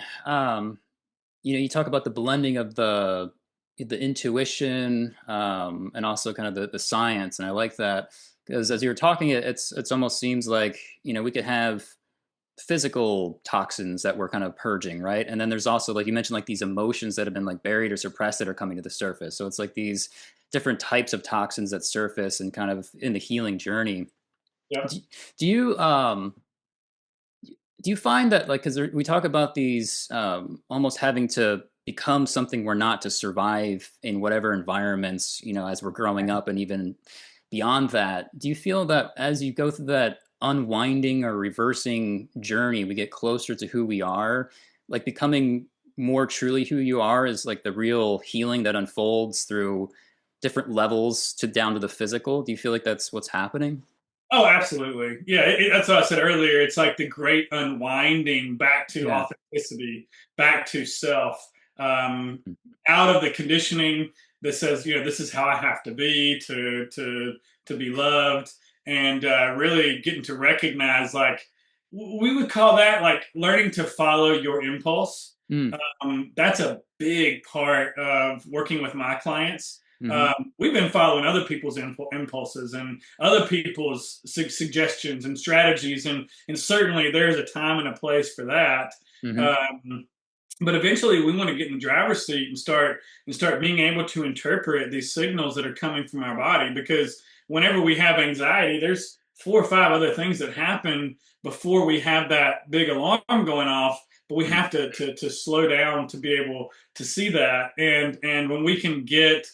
Speaker 1: you talk about the blending of the intuition, and also kind of the science, and I like that because as you're talking, it's almost seems like we could have physical toxins that we're kind of purging, right? And then there's also, like you mentioned, like these emotions that have been like buried or suppressed that are coming to the surface. So it's like these different types of toxins that surface and kind of in the healing journey.
Speaker 2: Yep.
Speaker 1: Do, do you do you find that, like, because we talk about these almost having to become something we're not to survive in whatever environments, as we're growing up, and even beyond that, do you feel that as you go through that unwinding or reversing journey, we get closer to who we are, like becoming more truly who you are is like the real healing that unfolds through different levels to down to the physical? Do you feel like that's what's happening?
Speaker 2: Oh, absolutely. Yeah, that's what I said earlier. It's like the great unwinding back to
Speaker 1: Yeah.
Speaker 2: authenticity, back to self, out of the conditioning that says, this is how I have to be to be loved, and really getting to recognize, like, we would call that like learning to follow your impulse.
Speaker 1: Mm.
Speaker 2: That's a big part of working with my clients.
Speaker 1: Mm-hmm.
Speaker 2: We've been following other people's impulses and other people's suggestions and strategies, and certainly there's a time and a place for that.
Speaker 1: Mm-hmm.
Speaker 2: Um, but eventually, we want to get in the driver's seat and start being able to interpret these signals that are coming from our body. Because whenever we have anxiety, there's four or five other things that happen before we have that big alarm going off. But we have to slow down to be able to see that. And when we can get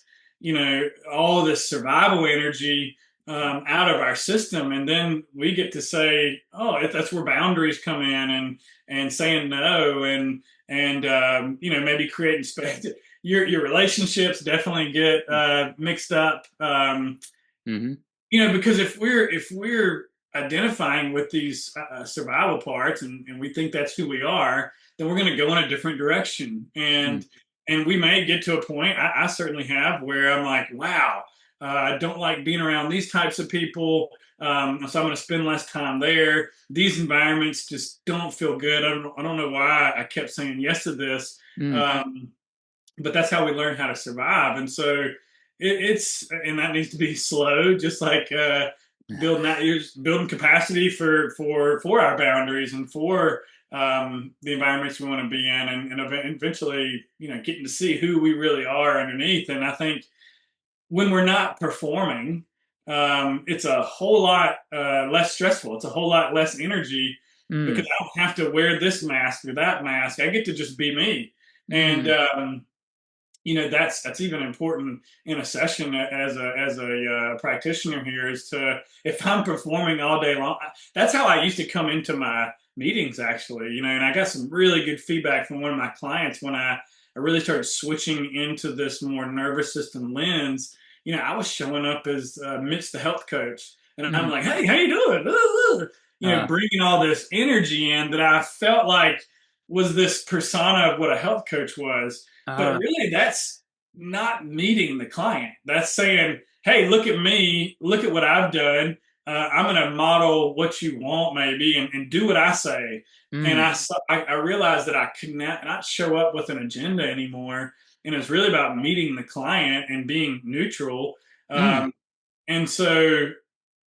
Speaker 2: all this survival energy out of our system, and then we get to say, oh, that's where boundaries come in, and saying no, and maybe creating space. Your relationships definitely get mixed up,
Speaker 1: Mm-hmm.
Speaker 2: because if we're identifying with these survival parts, and we think that's who we are, then we're going to go in a different direction, and we may get to a point. I certainly have, where I'm like, wow, I don't like being around these types of people. So I'm going to spend less time there. These environments just don't feel good. I don't know why I kept saying yes to this.
Speaker 1: Mm.
Speaker 2: Um, but that's how we learn how to survive. And so and that needs to be slow, just like building that, building capacity for our boundaries and for the environments we want to be in, and eventually, getting to see who we really are underneath. And I think when we're not performing, it's a whole lot less stressful. It's a whole lot less energy, because
Speaker 1: Mm.
Speaker 2: I don't have to wear this mask or that mask. I get to just be me. And
Speaker 1: Mm.
Speaker 2: that's even important in a session, as a practitioner here, is to, if I'm performing all day long. That's how I used to come into my meetings, actually. And I got some really good feedback from one of my clients when I really started switching into this more nervous system lens. I was showing up as Mitch the health coach, and I'm
Speaker 1: Mm.
Speaker 2: like, hey, how you doing?
Speaker 1: Uh,
Speaker 2: Bringing all this energy in that I felt like was this persona of what a health coach was. But
Speaker 1: uh,
Speaker 2: really, that's not meeting the client. That's saying, hey, look at me, look at what I've done. I'm going to model what you want, maybe, and do what I say. And
Speaker 1: mm.
Speaker 2: I realized that I could not show up with an agenda anymore. And it's really about meeting the client and being neutral.
Speaker 1: Mm.
Speaker 2: Um, and so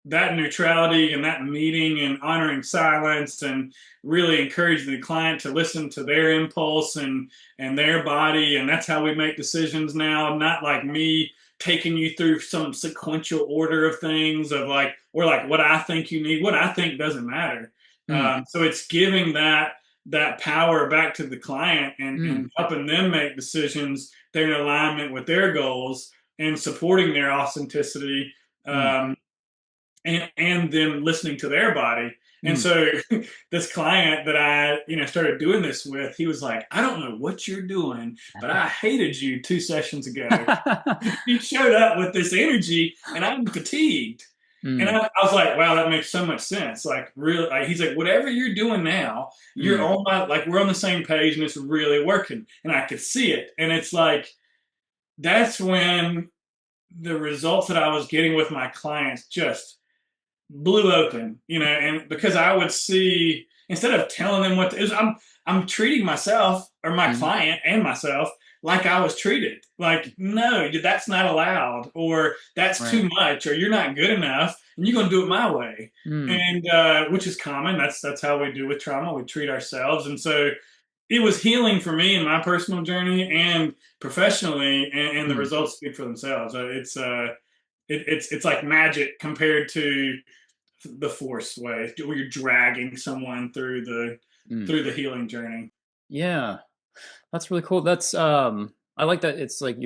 Speaker 2: that neutrality and that meeting and honoring silence, and really encouraging the client to listen to their impulse and their body. And that's how we make decisions now, not like me taking you through some sequential order of things, of like, or like what I think you need. What I think doesn't matter.
Speaker 1: Mm.
Speaker 2: So it's giving that that power back to the client
Speaker 1: Mm,
Speaker 2: and helping them make decisions that are in alignment with their goals and supporting their authenticity,
Speaker 1: mm,
Speaker 2: um, and them listening to their body. And
Speaker 1: mm.
Speaker 2: so this client that I, started doing this with, he was like, I don't know what you're doing, but I hated you 2 sessions ago. You showed up with this energy and I'm fatigued. And
Speaker 1: Mm,
Speaker 2: I was like, wow, that makes so much sense. Like, really, like, he's like, whatever you're doing now, you're
Speaker 1: mm,
Speaker 2: on my, like, we're on the same page and it's really working. And I could see it. And it's like, that's when the results that I was getting with my clients just blew open, and because I would see, instead of telling them what to, I'm treating myself or my
Speaker 1: mm.
Speaker 2: client and myself like I was treated. Like, no, that's not allowed, or that's
Speaker 1: Right.
Speaker 2: too much, or you're not good enough, and you're gonna do it my way.
Speaker 1: Mm,
Speaker 2: And which is common. That's how we do with trauma. We treat ourselves, and so it was healing for me in my personal journey and professionally, and the
Speaker 1: mm.
Speaker 2: results speak for themselves. It's like magic compared to the forced way where you're dragging someone
Speaker 1: Mm.
Speaker 2: through the healing journey.
Speaker 1: Yeah, that's really cool. I like that it's like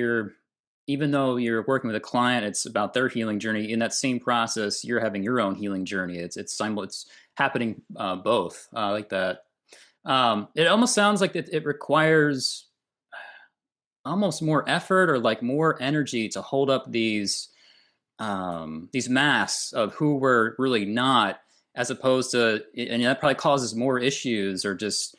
Speaker 1: even though you're working with a client, it's about their healing journey. In that same process, you're having your own healing journey. It's happening both. I like that. It almost sounds like it requires almost more effort or like more energy to hold up these masks of who we're really not, as opposed to, and that probably causes more issues, or just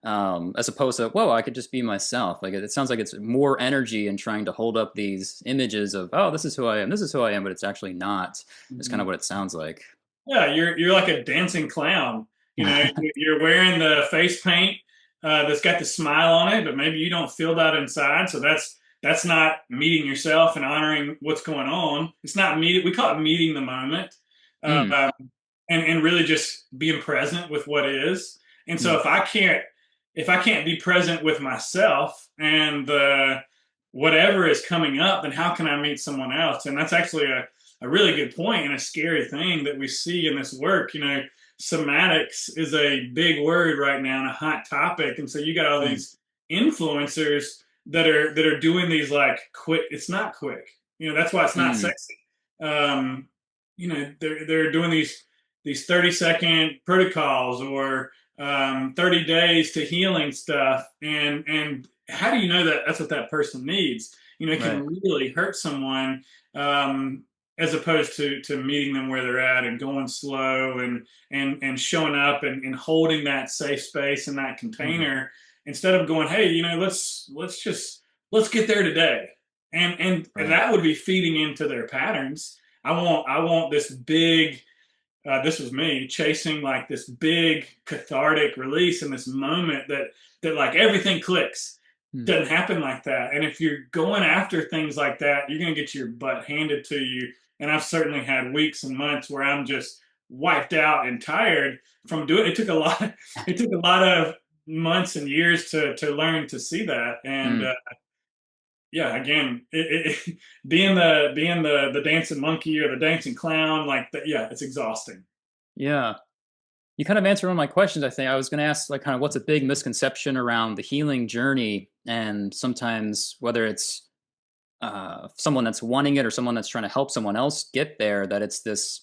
Speaker 1: as opposed to, whoa, I could just be myself. Like it sounds like it's more energy in trying to hold up these images of, oh, this is who I am, this is who I am, but it's actually not. It's kind of
Speaker 2: Mhm.
Speaker 1: what it sounds like.
Speaker 2: Yeah, you're like a dancing clown. You're wearing the face paint that's got the smile on it, but maybe you don't feel that inside. So that's not meeting yourself and honoring what's going on. It's not meeting. We call it meeting the moment,
Speaker 1: Mm,
Speaker 2: uh, and really just being present with what is. And so
Speaker 1: mm,
Speaker 2: if I can't be present with myself and whatever is coming up, then how can I meet someone else? And that's actually a really good point and a scary thing that we see in this work. Somatics is a big word right now and a hot topic. And so you got all
Speaker 1: mm,
Speaker 2: these influencers that are doing these like quick. It's not quick. That's why it's not
Speaker 1: mm,
Speaker 2: sexy. They're doing these 30-second protocols or 30 days to healing stuff. And how do you know that that's what that person needs? It
Speaker 1: right.
Speaker 2: can really hurt someone, as opposed to meeting them where they're at and going slow and showing up and holding that safe space in that
Speaker 1: Mm,
Speaker 2: container, instead of going, hey, let's get there today. And
Speaker 1: right.
Speaker 2: that would be feeding into their patterns. I want this big, this was me chasing like this big cathartic release in this moment that like everything clicks.
Speaker 1: Mm,
Speaker 2: Doesn't happen like that. And if you're going after things like that, you're going to get your butt handed to you. And I've certainly had weeks and months where I'm just wiped out and tired from doing it. It took a lot of months and years to learn to see that. And
Speaker 1: mm.
Speaker 2: yeah, again, being the dancing monkey or the dancing clown, like that, yeah, it's exhausting.
Speaker 1: Yeah. You kind of answered one of my questions. I think I was going to ask, like, kind of what's a big misconception around the healing journey, and sometimes whether it's someone that's wanting it or someone that's trying to help someone else get there, that it's this.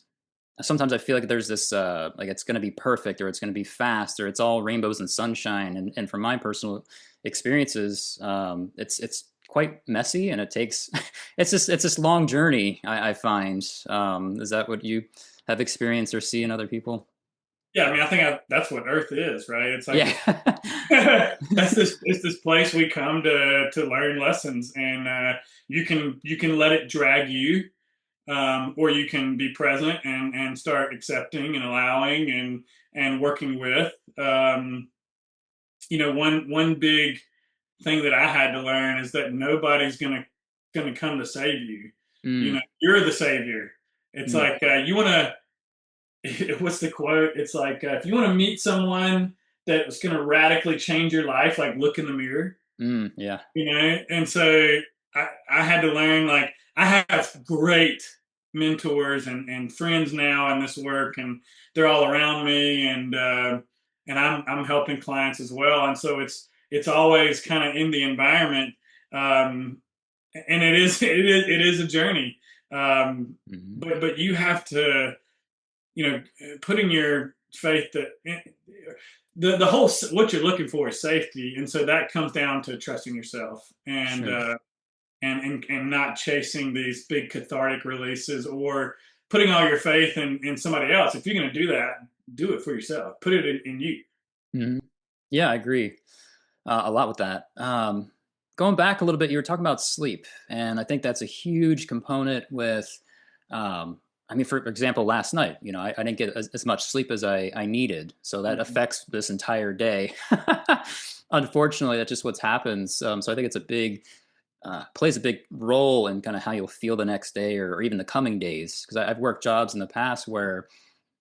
Speaker 1: Sometimes I feel like there's this, like it's going to be perfect, or it's going to be fast, or it's all rainbows and sunshine. And from my personal experiences, it's quite messy, and it takes it's this long journey. I find. Is that what you have experienced or see in other people?
Speaker 2: Yeah, I mean, I think that's what Earth is, right? It's like
Speaker 1: Yeah.
Speaker 2: this. It's this place we come to learn lessons, and you can let it drag you, or you can be present and start accepting and allowing and working with. One big thing that I had to learn is that nobody's gonna come to save you.
Speaker 1: Mm,
Speaker 2: You're the savior. It's
Speaker 1: mm,
Speaker 2: like you want to. What's the quote? It's like if you want to meet someone that's going to radically change your life, like look in the mirror,
Speaker 1: yeah.
Speaker 2: And so I had to learn, like, I have great mentors and friends now in this work, and they're all around me. And and I'm helping clients as well. And so it's always kind of in the environment. Um, and it is a journey. Um,
Speaker 1: Hmm.
Speaker 2: but you have to, putting your faith that the whole what you're looking for is safety, and so that comes down to trusting yourself and
Speaker 1: Sure.
Speaker 2: and not chasing these big cathartic releases or putting all your faith in somebody else. If you're going to do that, do it for yourself. Put it in you.
Speaker 1: Hmm. Yeah, I agree a lot with that. Going back a little bit, you were talking about sleep, and I think that's a huge component with. I mean, for example, last night, I didn't get as much sleep as I needed, so that
Speaker 2: Mhm.
Speaker 1: affects this entire day. Unfortunately, that's just what happens. So I think it's a big plays a big role in kind of how you'll feel the next day or even the coming days. Because I've worked jobs in the past where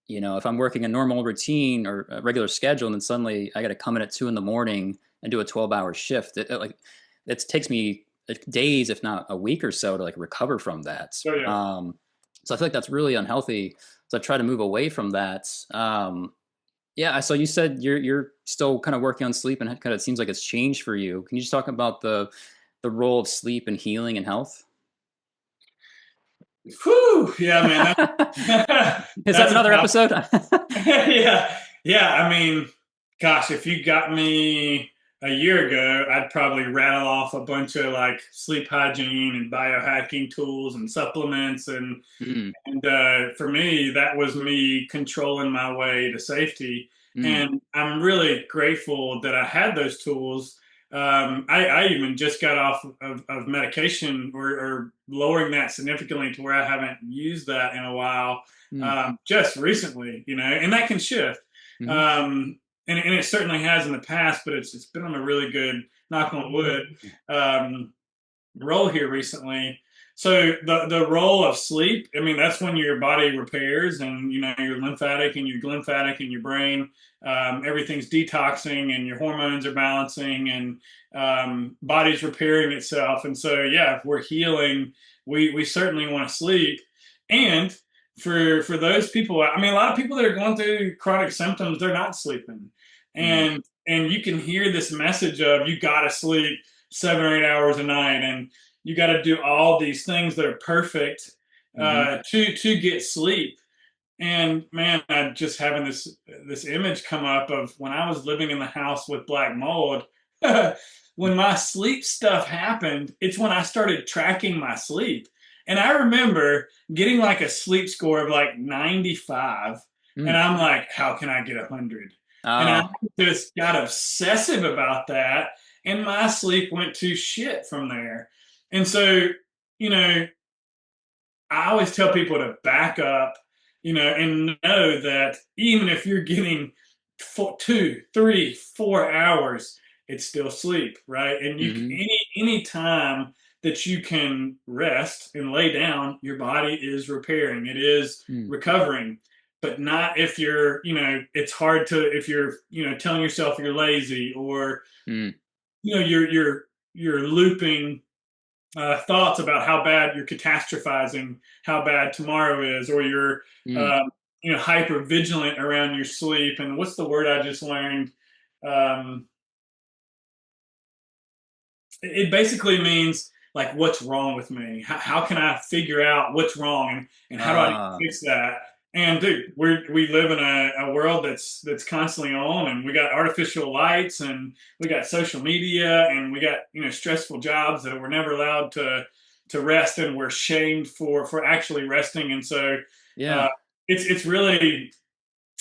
Speaker 1: if I'm working a normal routine or a regular schedule, and then suddenly I got to come in at 2 in the morning and do a 12-hour shift, it takes me days, if not a week or so, to like recover from that.
Speaker 2: So yeah.
Speaker 1: So I feel like that's really unhealthy. So I try to move away from that. Yeah. So you said you're still kind of working on sleep, and it kind of seems like it's changed for you. Can you just talk about the role of sleep and healing and health?
Speaker 2: Whew, yeah, man.
Speaker 1: Is that
Speaker 2: That's a
Speaker 1: another
Speaker 2: tough.
Speaker 1: episode?
Speaker 2: Yeah, yeah. I mean, gosh, if you got me a year ago, I'd probably rattle off a bunch of like sleep hygiene and biohacking tools and supplements,
Speaker 1: Mm,
Speaker 2: and for me, that was me controlling my way to safety.
Speaker 1: mm,
Speaker 2: And I'm really grateful that I had those tools. I even just got off of medication or lowering that significantly to where I haven't used that in a while,
Speaker 1: mm,
Speaker 2: just recently, and that can shift.
Speaker 1: mm.
Speaker 2: And it certainly has in the past, but it's been on a really good, knock on wood, um, role here recently. So the role of sleep, I mean, that's when your body repairs, and your lymphatic and your glymphatic and your brain, everything's detoxing and your hormones are balancing, and body's repairing itself. And so yeah, if we're healing, we certainly want to sleep. And for those people, I mean, a lot of people that are going through chronic symptoms, they're not sleeping,
Speaker 1: Mm,
Speaker 2: and you can hear this message of you got to sleep 7 or 8 hours a night, and you got to do all these things that are perfect
Speaker 1: mhm,
Speaker 2: to get sleep. And man, I just having this image come up of when I was living in the house with black mold. When my sleep stuff happened, it's when I started tracking my sleep. And I remember getting like a sleep score of like 95. And
Speaker 1: mm.
Speaker 2: I'm like, how can I get 100? And I
Speaker 1: Oh,
Speaker 2: just got obsessive about that. And my sleep went to shit from there. And so, you know, I always tell people to back up, and know that even if you're getting 2, 3, 4 hours, it's still sleep, right? And
Speaker 1: mhm,
Speaker 2: any time that you can rest and lay down, your body is repairing. It is
Speaker 1: mm,
Speaker 2: recovering, but not if you're, it's hard to if you're, telling yourself you're lazy, or
Speaker 1: mm,
Speaker 2: you're looping thoughts about how bad you're catastrophizing, how bad tomorrow is, or you're
Speaker 1: mm.
Speaker 2: um, hyper vigilant around your sleep. And what's the word I just learned? Um, it basically means like, what's wrong with me? How can I figure out what's wrong, and how do I
Speaker 1: Ah,
Speaker 2: fix that? And dude, we live in a world that's constantly on, and we got artificial lights, and we got social media, and we got stressful jobs that we're never allowed to rest, and we're shamed for actually resting. And so uh,
Speaker 1: yeah.
Speaker 2: it's really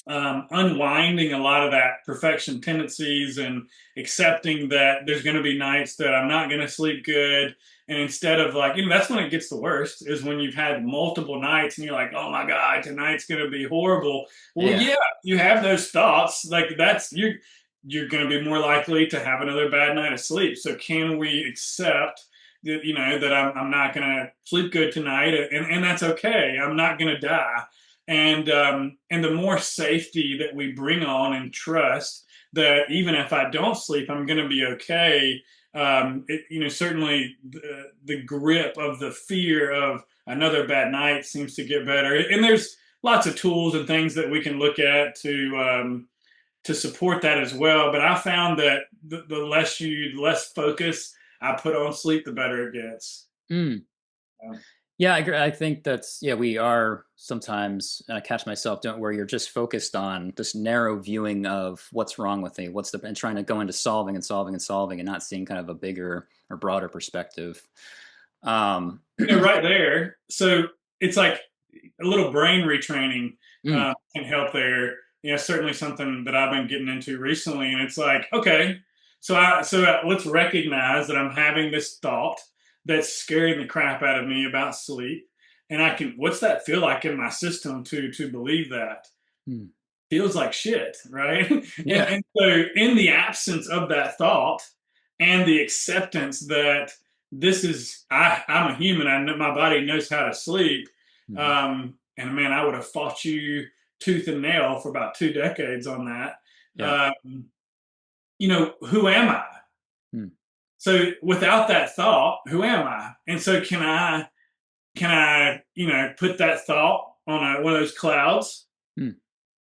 Speaker 2: unwinding a lot of that perfection tendencies, and accepting that there's going to be nights that I'm not going to sleep good. And instead of like, that's when it gets the worst, is when you've had multiple nights and you're like, oh my God, tonight's going to be horrible. Well,
Speaker 1: Yeah.
Speaker 2: yeah, you have those thoughts. Like you're going to be more likely to have another bad night of sleep. So can we accept that, that I'm not going to sleep good tonight, and that's okay. I'm not going to die. And the more safety that we bring on, and trust that even if I don't sleep, I'm going to be okay. Certainly the grip of the fear of another bad night seems to get better. And there's lots of tools and things that we can look at to to support that as well. But I found that the less focus I put on sleep, the better it gets.
Speaker 1: Mm.
Speaker 2: Um,
Speaker 1: Yeah, I agree. I think that's, yeah, we are sometimes, and I catch myself, don't, where you're just focused on this narrow viewing of what's wrong with me, and trying to go into solving and solving and solving and not seeing kind of a bigger or broader perspective. Um,
Speaker 2: right there. So it's like a little brain retraining
Speaker 1: mm,
Speaker 2: can help there. Certainly something that I've been getting into recently, and it's like, okay, let's recognize that I'm having this thought that's scaring the crap out of me about sleep, and what's that feel like in my system to believe that?
Speaker 1: mm,
Speaker 2: Feels like shit, right? and,
Speaker 1: yeah.
Speaker 2: and so, in the absence of that thought and the acceptance that I'm a human, I know my body knows how to sleep.
Speaker 1: Mhm.
Speaker 2: And man, I would have fought you tooth and nail for about 2 decades on that.
Speaker 1: Yeah.
Speaker 2: Who am I?
Speaker 1: Mm,
Speaker 2: So, without that thought, who am I? And so, can I put that thought on one of those clouds
Speaker 1: mm,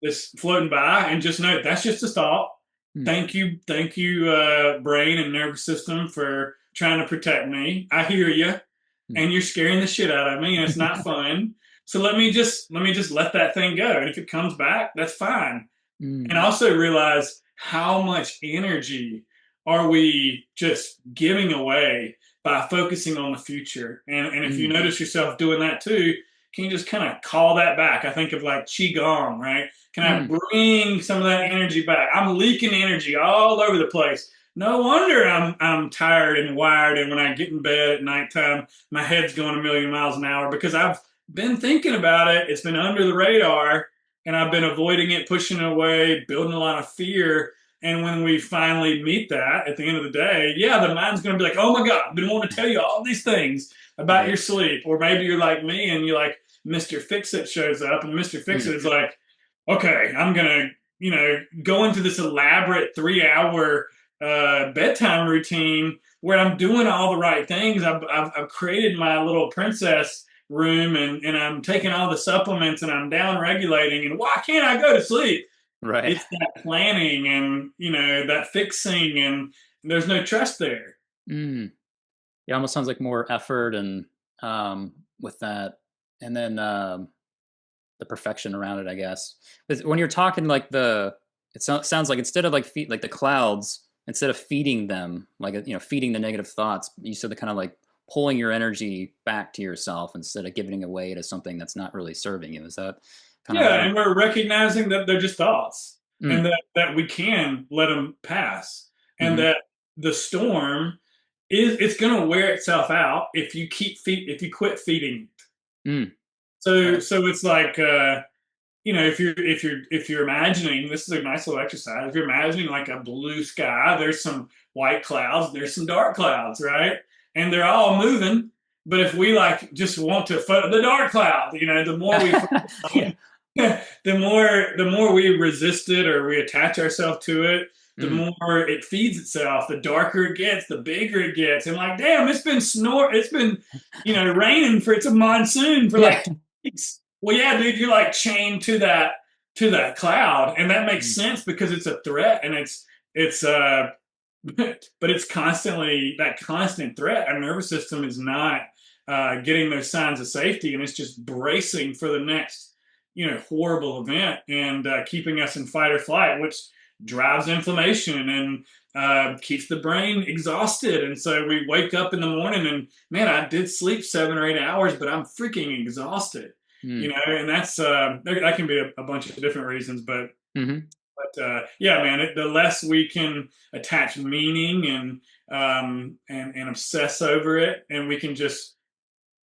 Speaker 2: that's floating by and just know that's just a thought.
Speaker 1: mm,
Speaker 2: Thank you, brain and nervous system for trying to protect me. I hear you,
Speaker 1: mm,
Speaker 2: and you're scaring the shit out of me, and it's not fun. So let me just let that thing go, and if it comes back, that's fine. And
Speaker 1: mm,
Speaker 2: also realize how much energy are we just giving away by focusing on the future. And if you
Speaker 1: mm,
Speaker 2: notice yourself doing that too, can you just kind of call that back? I think of like qigong, right? Can I
Speaker 1: mm.
Speaker 2: bring some of that energy back? I'm leaking energy all over the place. No wonder I'm tired and wired, and when I get in bed at nighttime, my head's going a million miles an hour because I've been thinking about it. It's been under the radar, and I've been avoiding it, pushing it away, building a lot of fear. And when we finally meet that at the end of the day, yeah, the mind's going to be like, oh my God, I've been wanting to tell you all these things about
Speaker 1: Right.
Speaker 2: your sleep. Or maybe you're like me and you're like, Mr. Fix It shows up, and Mr. Fix
Speaker 1: Mm,
Speaker 2: It is like, okay, I'm going to, go into this elaborate 3 hour bedtime routine where I'm doing all the right things. I've created my little princess room, and I'm taking all the supplements and I'm down regulating. And why can't I go to sleep?
Speaker 1: right.
Speaker 2: It's that planning and that fixing, and there's no trust there.
Speaker 1: Mm. Yeah, almost sounds like more effort and with that, and then the perfection around it, I guess. But when you're talking like sounds like instead of like the clouds, instead of feeding them, like feeding the negative thoughts, you said the kind of like pulling your energy back to yourself instead of giving it away to something that's not really serving you. Is that kind of
Speaker 2: Yeah,
Speaker 1: how?
Speaker 2: and we're recognizing that they're just thoughts, and
Speaker 1: Mm,
Speaker 2: that we can let them pass, and
Speaker 1: mm-hmm,
Speaker 2: that the storm it's going to wear itself out if you quit feeding it.
Speaker 1: mm,
Speaker 2: So
Speaker 1: right.
Speaker 2: so it's like if you're imagining, this is a nice little exercise. If you're imagining like a blue sky, there's some white clouds, there's some dark clouds, right? And they're all moving. But if we like just want to the dark cloud, the more we
Speaker 1: Yeah.
Speaker 2: the more we resist it or we attach ourselves to it, the
Speaker 1: Mm,
Speaker 2: more it feeds itself. The darker it gets, the bigger it gets. And like, damn, it's been raining for it's a monsoon for
Speaker 1: yeah.
Speaker 2: like 2 weeks. Well, yeah, dude, you're like chained to that cloud, and that makes
Speaker 1: Mm,
Speaker 2: sense because it's a threat, and it's but it's constantly that constant threat. Our nervous system is not getting those signs of safety, and it's just bracing for the next, horrible event, and keeping us in fight or flight, which drives inflammation and keeps the brain exhausted. And so we wake up in the morning, and man, I did sleep 7 or 8 hours, but I'm freaking exhausted.
Speaker 1: mm,
Speaker 2: And that can be a bunch of different reasons, but
Speaker 1: mm-hmm,
Speaker 2: yeah, man, the less we can attach meaning and obsess over it, and we can just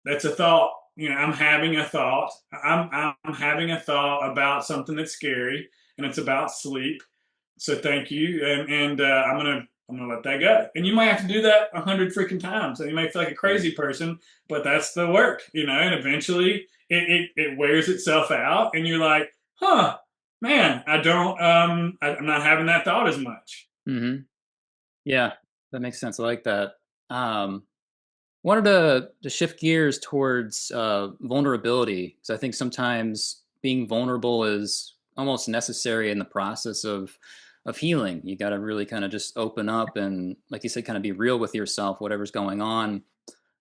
Speaker 2: that's a thought. I'm having a thought. I'm having a thought about something that's scary, and it's about sleep. So thank you, and I'm gonna let that go. And you might have to do that 100 freaking times, and you may feel like a
Speaker 1: right.
Speaker 2: crazy person, but that's the work, And eventually, it wears itself out, and you're like, huh, man, I'm not having that thought as much.
Speaker 1: Mm-hmm. Yeah, that makes sense. I like that. Wanted to shift gears towards vulnerability because I think sometimes being vulnerable is almost necessary in the process of of healing. You got to really kind of just open up and, like you said, kind of be real with yourself, whatever's going on.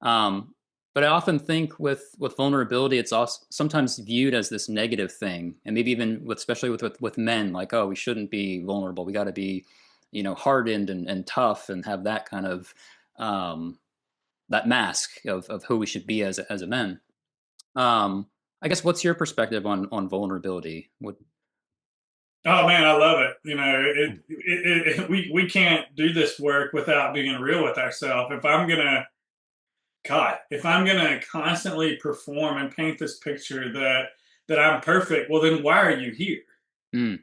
Speaker 1: Um, but I often think with vulnerability, it's also sometimes viewed as this negative thing, and maybe even with, especially with men, like, oh, we shouldn't be vulnerable. We got to be, hardened and tough, and have that kind of um, that mask of who we should be as a men. Um, I guess what's your perspective on vulnerability? What?
Speaker 2: Oh man, I love it. We can't do this work without being real with ourselves. If I'm gonna constantly perform and paint this picture that I'm perfect, well then why are you here?
Speaker 1: Mm,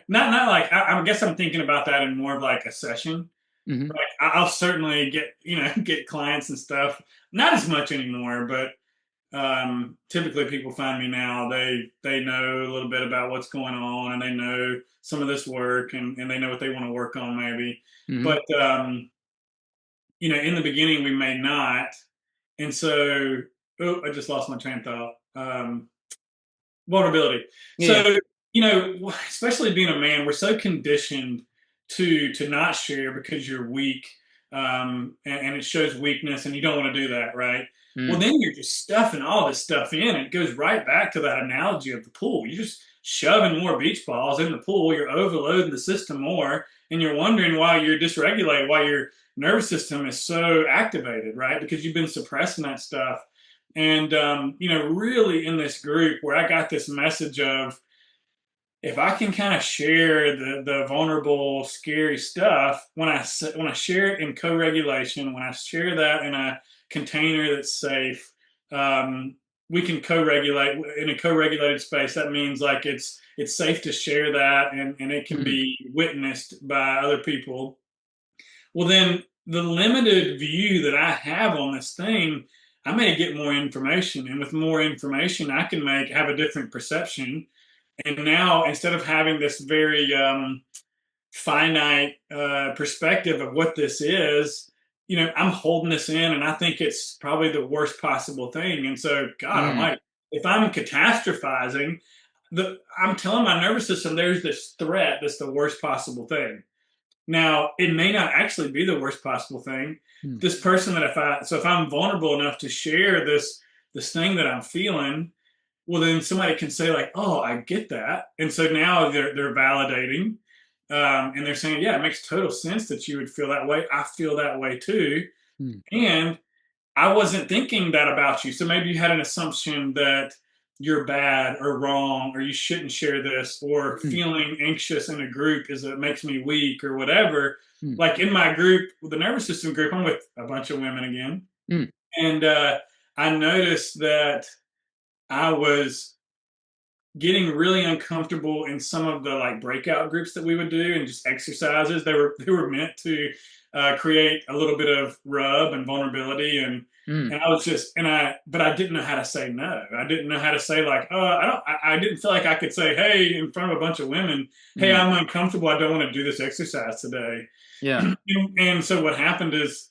Speaker 2: Not like I guess I'm thinking about that in more of like a session.
Speaker 1: hmm
Speaker 2: Like I'll certainly get get clients and stuff. Not as much anymore, but typically people find me now. They know a little bit about what's going on, and they know some of this work, and they know what they want to work on maybe.
Speaker 1: hmm
Speaker 2: But in the beginning we may not, and so I just lost my train of thought. Vulnerability.
Speaker 1: Yeah.
Speaker 2: So, especially being a man, we're so conditioned to not share because you're weak, and it shows weakness, and you don't want to do that, right? Well,
Speaker 1: Mm,
Speaker 2: then you're just stuffing all this stuff in. It goes right back to that analogy of the pool. You're just shoving more beach balls in the pool. You're overloading the system more, and you're wondering why you're dysregulated, why your nervous system is so activated, right? Because you've been suppressing that stuff. And really in this group where I got this message of, if I can kind of share the vulnerable, scary stuff, when I share it in co-regulation, when I share that in a container that's safe, we can co-regulate in a co-regulated space. That means like it's safe to share that, and it can
Speaker 1: mm,
Speaker 2: be witnessed by other people. Well, then the limited view that I have on this thing, I may get more information, and with more information, I can have a different perception. And now, instead of having this very finite perspective of what this is, I'm holding this in, and I think it's probably the worst possible thing. And so, God
Speaker 1: mm,
Speaker 2: Almighty, if I'm catastrophizing, I'm telling my nervous system there's this threat that's the worst possible thing. Now, it may not actually be the worst possible thing.
Speaker 1: mm,
Speaker 2: This person that if I'm vulnerable enough to share this thing that I'm feeling, well, then somebody can say like, "Oh, I get that," and so now they're validating, and they're saying, "Yeah, it makes total sense that you would feel that way. I feel that way too."
Speaker 1: mm,
Speaker 2: And I wasn't thinking that about you. So maybe you had an assumption that you're bad or wrong, or you shouldn't share this, or
Speaker 1: mm,
Speaker 2: feeling anxious in a group is it makes me weak or whatever.
Speaker 1: mm,
Speaker 2: Like in my group, the nervous system group, I'm with a bunch of women again.
Speaker 1: mm,
Speaker 2: And I noticed that I was getting really uncomfortable in some of the like breakout groups that we would do and just exercises. They were meant to create a little bit of rub and vulnerability,
Speaker 1: mm,
Speaker 2: and I was just but I didn't know how to say no. I didn't know how to say like, I don't. I didn't feel like I could say, hey, in front of a bunch of women, hey,
Speaker 1: mm.
Speaker 2: I'm uncomfortable. I don't want to do this exercise today.
Speaker 1: Yeah.
Speaker 2: And so what happened is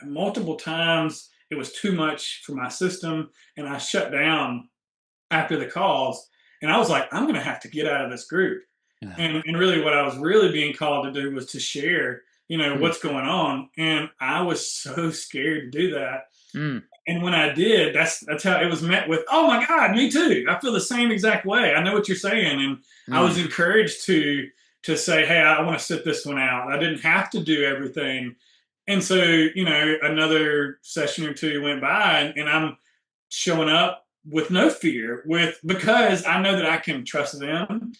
Speaker 2: multiple times it was too much for my system, and I shut down after the calls. And I was like, I'm going to have to get out of this group.
Speaker 1: Yeah.
Speaker 2: And really, what I was really being called to do was to share,
Speaker 1: Mm,
Speaker 2: what's going on. And I was so scared to do that.
Speaker 1: mm,
Speaker 2: And when I did, that's how it was met with, oh my God, me too. I feel the same exact way. I know what you're saying. And I was
Speaker 1: mm,
Speaker 2: encouraged to say, hey, I want to sit this one out. I didn't have to do everything. And so, another session or two went by, and I'm showing up with no fear, because I know that I can trust them.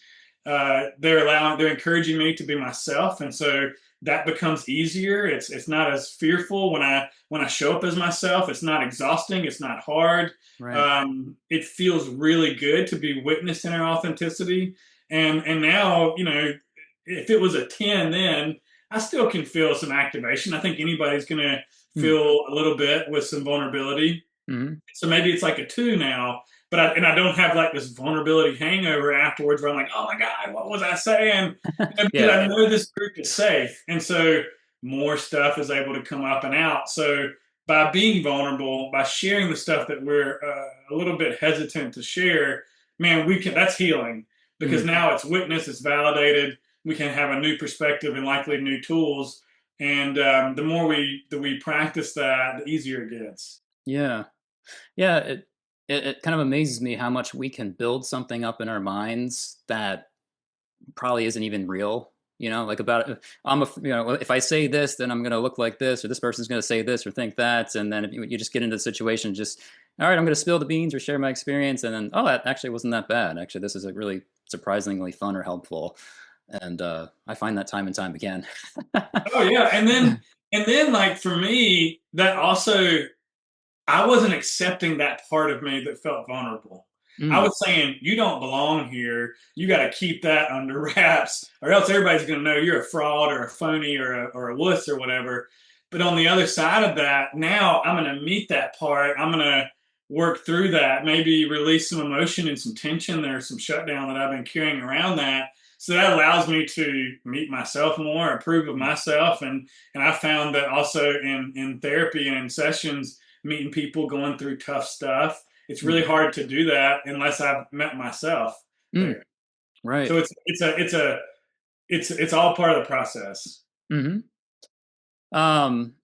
Speaker 2: They're encouraging me to be myself, and so that becomes easier. It's not as fearful when I show up as myself. It's not exhausting. It's not hard.
Speaker 1: right.
Speaker 2: It feels really good to be witnessed in our authenticity. And now, if it was a 10, then I still can feel some activation. I think anybody's going to
Speaker 1: Mm,
Speaker 2: feel a little bit with some vulnerability.
Speaker 1: mm,
Speaker 2: So maybe it's like a 2 now, but I don't have like this vulnerability hangover afterwards where I'm like, oh my God, what was I saying? Because
Speaker 1: yeah.
Speaker 2: I know this group is safe. And so more stuff is able to come up and out. So by being vulnerable, by sharing the stuff that we're a little bit hesitant to share, man, that's healing, because
Speaker 1: Mm,
Speaker 2: now it's witnessed, it's validated. we can have a new perspective and likely new tools. And the more we practice that, the easier it gets.
Speaker 1: Yeah. Yeah, it kind of amazes me how much we can build something up in our minds that probably isn't even real. Like about if I say this, then I'm gonna look like this, or this person's gonna say this or think that, and then if you just get into the situation, just all right, I'm gonna spill the beans or share my experience, and then that actually wasn't that bad. Actually, this is a really surprisingly fun or helpful, and I find that time and time again.
Speaker 2: Oh yeah, and then like for me, that also I wasn't accepting that part of me that felt vulnerable. I
Speaker 1: Mm,
Speaker 2: was saying, you don't belong here. You got to keep that under wraps, or else everybody's going to know you're a fraud or a phony or a wuss or whatever. But on the other side of that, now I'm going to meet that part. I'm going to work through that, maybe release some emotion and some tension. There's some shutdown that I've been carrying around that. So that allows me to meet myself more, approve of
Speaker 1: mm,
Speaker 2: myself. And I found that also in therapy and in sessions, meeting people going through tough stuff. It's really
Speaker 1: mm,
Speaker 2: hard to do that unless I've met myself
Speaker 1: mm,
Speaker 2: there.
Speaker 1: right.
Speaker 2: So it's all part of the process.
Speaker 1: Hmm. Um,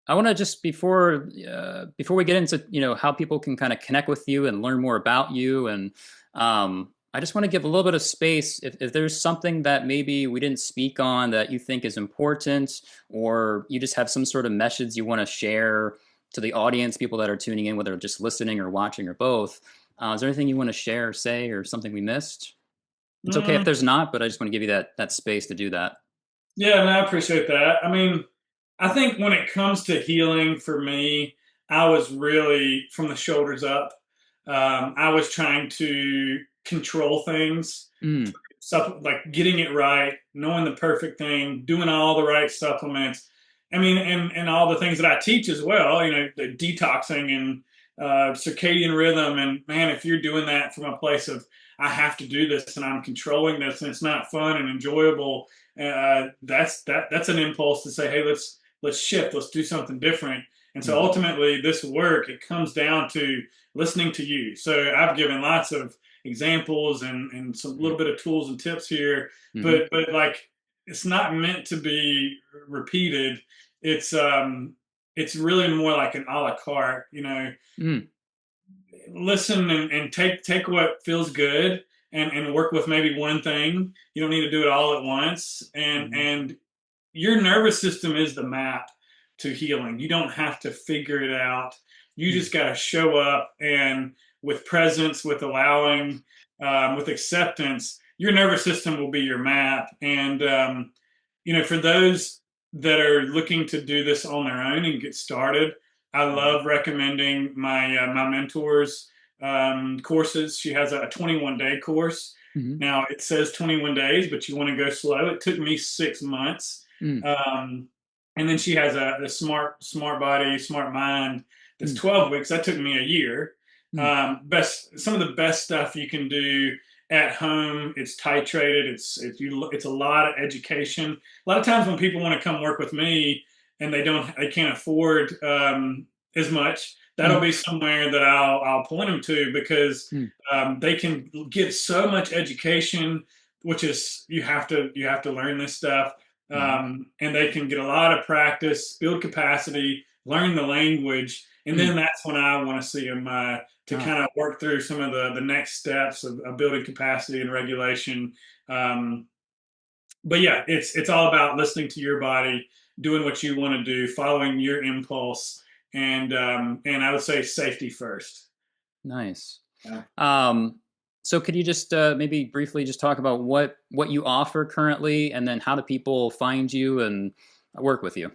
Speaker 1: I want to just before we get into how people can kind of connect with you and learn more about you, and I just want to give a little bit of space if there's something that maybe we didn't speak on that you think is important, or you just have some sort of message you want to share to the audience, people that are tuning in, whether just listening or watching or both. Is there anything you want to share, or say, or something we missed? It's okay if
Speaker 2: Mm,
Speaker 1: there's not, but I just want to give you that space to do that.
Speaker 2: yeah, and I appreciate that. I mean, I think when it comes to healing for me, I was really from the shoulders up. I was trying to control things,
Speaker 1: Mm,
Speaker 2: like getting it right, knowing the perfect thing, doing all the right supplements. I mean, and all the things that I teach as well. The detoxing and circadian rhythm. And man, if you're doing that from a place of I have to do this and I'm controlling this and it's not fun and enjoyable, that's an impulse to say, hey, let's shift, let's do something different. And so
Speaker 1: mm,
Speaker 2: ultimately, this work it comes down to listening to you. So I've given lots of examples and some
Speaker 1: mm,
Speaker 2: little bit of tools and tips here,
Speaker 1: mhm,
Speaker 2: but like it's not meant to be repeated. It's um it's really more like an a la carte,
Speaker 1: mm,
Speaker 2: listen and take what feels good and work with maybe one thing. You don't need to do it all at once. And
Speaker 1: mhm,
Speaker 2: and your nervous system is the map to healing. You don't have to figure it out. You
Speaker 1: mm,
Speaker 2: just got to show up and with presence, with allowing, with acceptance, your nervous system will be your map. And, for those that are looking to do this on their own and get started, I
Speaker 1: mhm,
Speaker 2: love recommending my mentor's courses. She has a 21-day course.
Speaker 1: mhm,
Speaker 2: Now it says 21 days, but you want to go slow. It took me 6 months.
Speaker 1: mm,
Speaker 2: Um, and then she has a smart body, smart mind. That's
Speaker 1: mm,
Speaker 2: 12 weeks. That took me a year.
Speaker 1: mm,
Speaker 2: Some of the best stuff you can do at home. It's titrated. It's a lot of education. A lot of times when people want to come work with me and they can't afford as much, that'll
Speaker 1: mm,
Speaker 2: be somewhere that I'll point them to because
Speaker 1: mm,
Speaker 2: they can get so much education, which is you have to learn this stuff,
Speaker 1: mhm,
Speaker 2: and they can get a lot of practice, build capacity, learn the language, and
Speaker 1: mm.
Speaker 2: then that's when I want to see them to
Speaker 1: Ah,
Speaker 2: kind of work through some of the next steps of building capacity and regulation. Um, but yeah, it's all about listening to your body, doing what you want to do, following your impulse, and I would say safety first.
Speaker 1: nice.
Speaker 2: Yeah.
Speaker 1: Um, so could you just maybe briefly just talk about what you offer currently, and then how do people find you and work with you?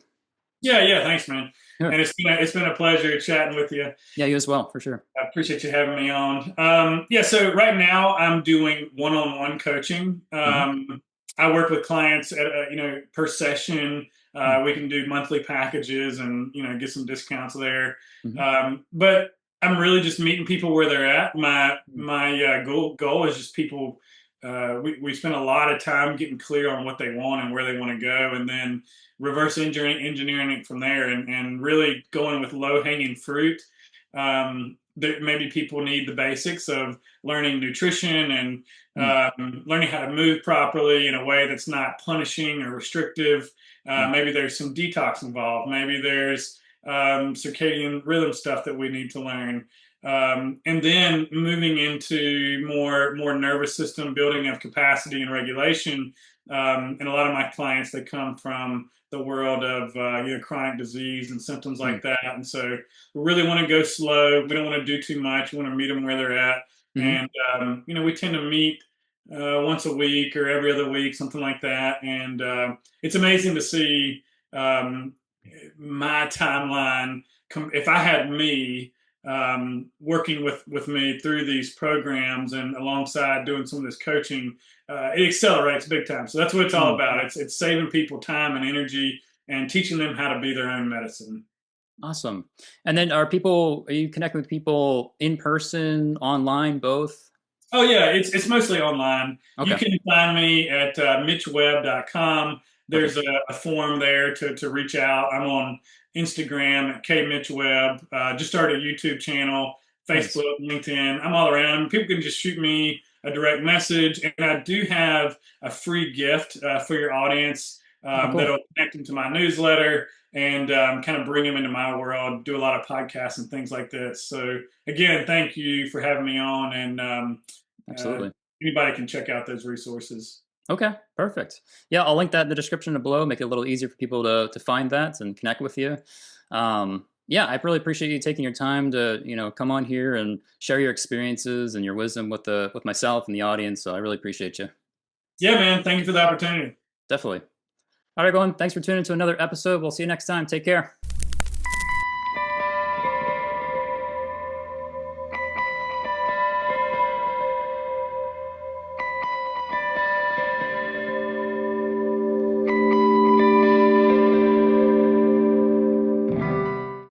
Speaker 2: Yeah, yeah. Thanks, man.
Speaker 1: Sure.
Speaker 2: And it's been a pleasure chatting with you.
Speaker 1: Yeah, you as well, for sure.
Speaker 2: I appreciate you having me on. Yeah, so right now I'm doing one-on-one coaching.
Speaker 1: Hmm.
Speaker 2: I work with clients at per session.
Speaker 1: Hmm.
Speaker 2: We can do monthly packages and get some discounts there.
Speaker 1: Hmm.
Speaker 2: But I'm really just meeting people where they're at. My
Speaker 1: Hmm.
Speaker 2: my goal is just people. We spend a lot of time getting clear on what they want and where they want to go, and then reverse engineering it from there, and really going with low hanging fruit. maybe people need the basics of learning nutrition and
Speaker 1: Mm,
Speaker 2: learning how to move properly in a way that's not punishing or restrictive.
Speaker 1: mm,
Speaker 2: Maybe there's some detox involved. Maybe there's circadian rhythm stuff that we need to learn. And then moving into more nervous system building of capacity and regulation. And a lot of my clients, they come from the world of chronic disease and symptoms
Speaker 1: mm,
Speaker 2: like that. And so we really want to go slow. We don't want to do too much. We want to meet them where they're at.
Speaker 1: mhm,
Speaker 2: And we tend to meet once a week or every other week, something like that. And it's amazing to see um, my timeline. If I had me working with me through these programs and alongside doing some of this coaching, it accelerates big time. So that's what it's all
Speaker 1: mm.
Speaker 2: about. It's saving people time and energy and teaching them how to be their own medicine.
Speaker 1: Awesome. And then are you connecting with people in person, online, both?
Speaker 2: Oh yeah, it's mostly online. You
Speaker 1: Okay.
Speaker 2: can find me at mitchwebb.com.
Speaker 1: Okay.
Speaker 2: There's a form there to reach out. I'm on Instagram at kmitchwebb. Just started a YouTube channel,
Speaker 1: Nice.
Speaker 2: Facebook, LinkedIn. I'm all around. People can just shoot me a direct message, and I do have a free gift for your audience
Speaker 1: Oh, cool.
Speaker 2: that'll connect them to my newsletter and kind of bring them into my world. Do a lot of podcasts and things like this. So again, thank you for having me on, and uh,
Speaker 1: Absolutely.
Speaker 2: anybody can check out those resources.
Speaker 1: Okay, perfect. Yeah, I'll link that in the description below, make it a little easier for people to find that and connect with you. Yeah, I really appreciate you taking your time to, come on here and share your experiences and your wisdom with myself and the audience. So I really appreciate you.
Speaker 2: Yeah, man. Thank you for the opportunity.
Speaker 1: Definitely. All right, everyone. Thanks for tuning in to another episode. We'll see you next time. Take care.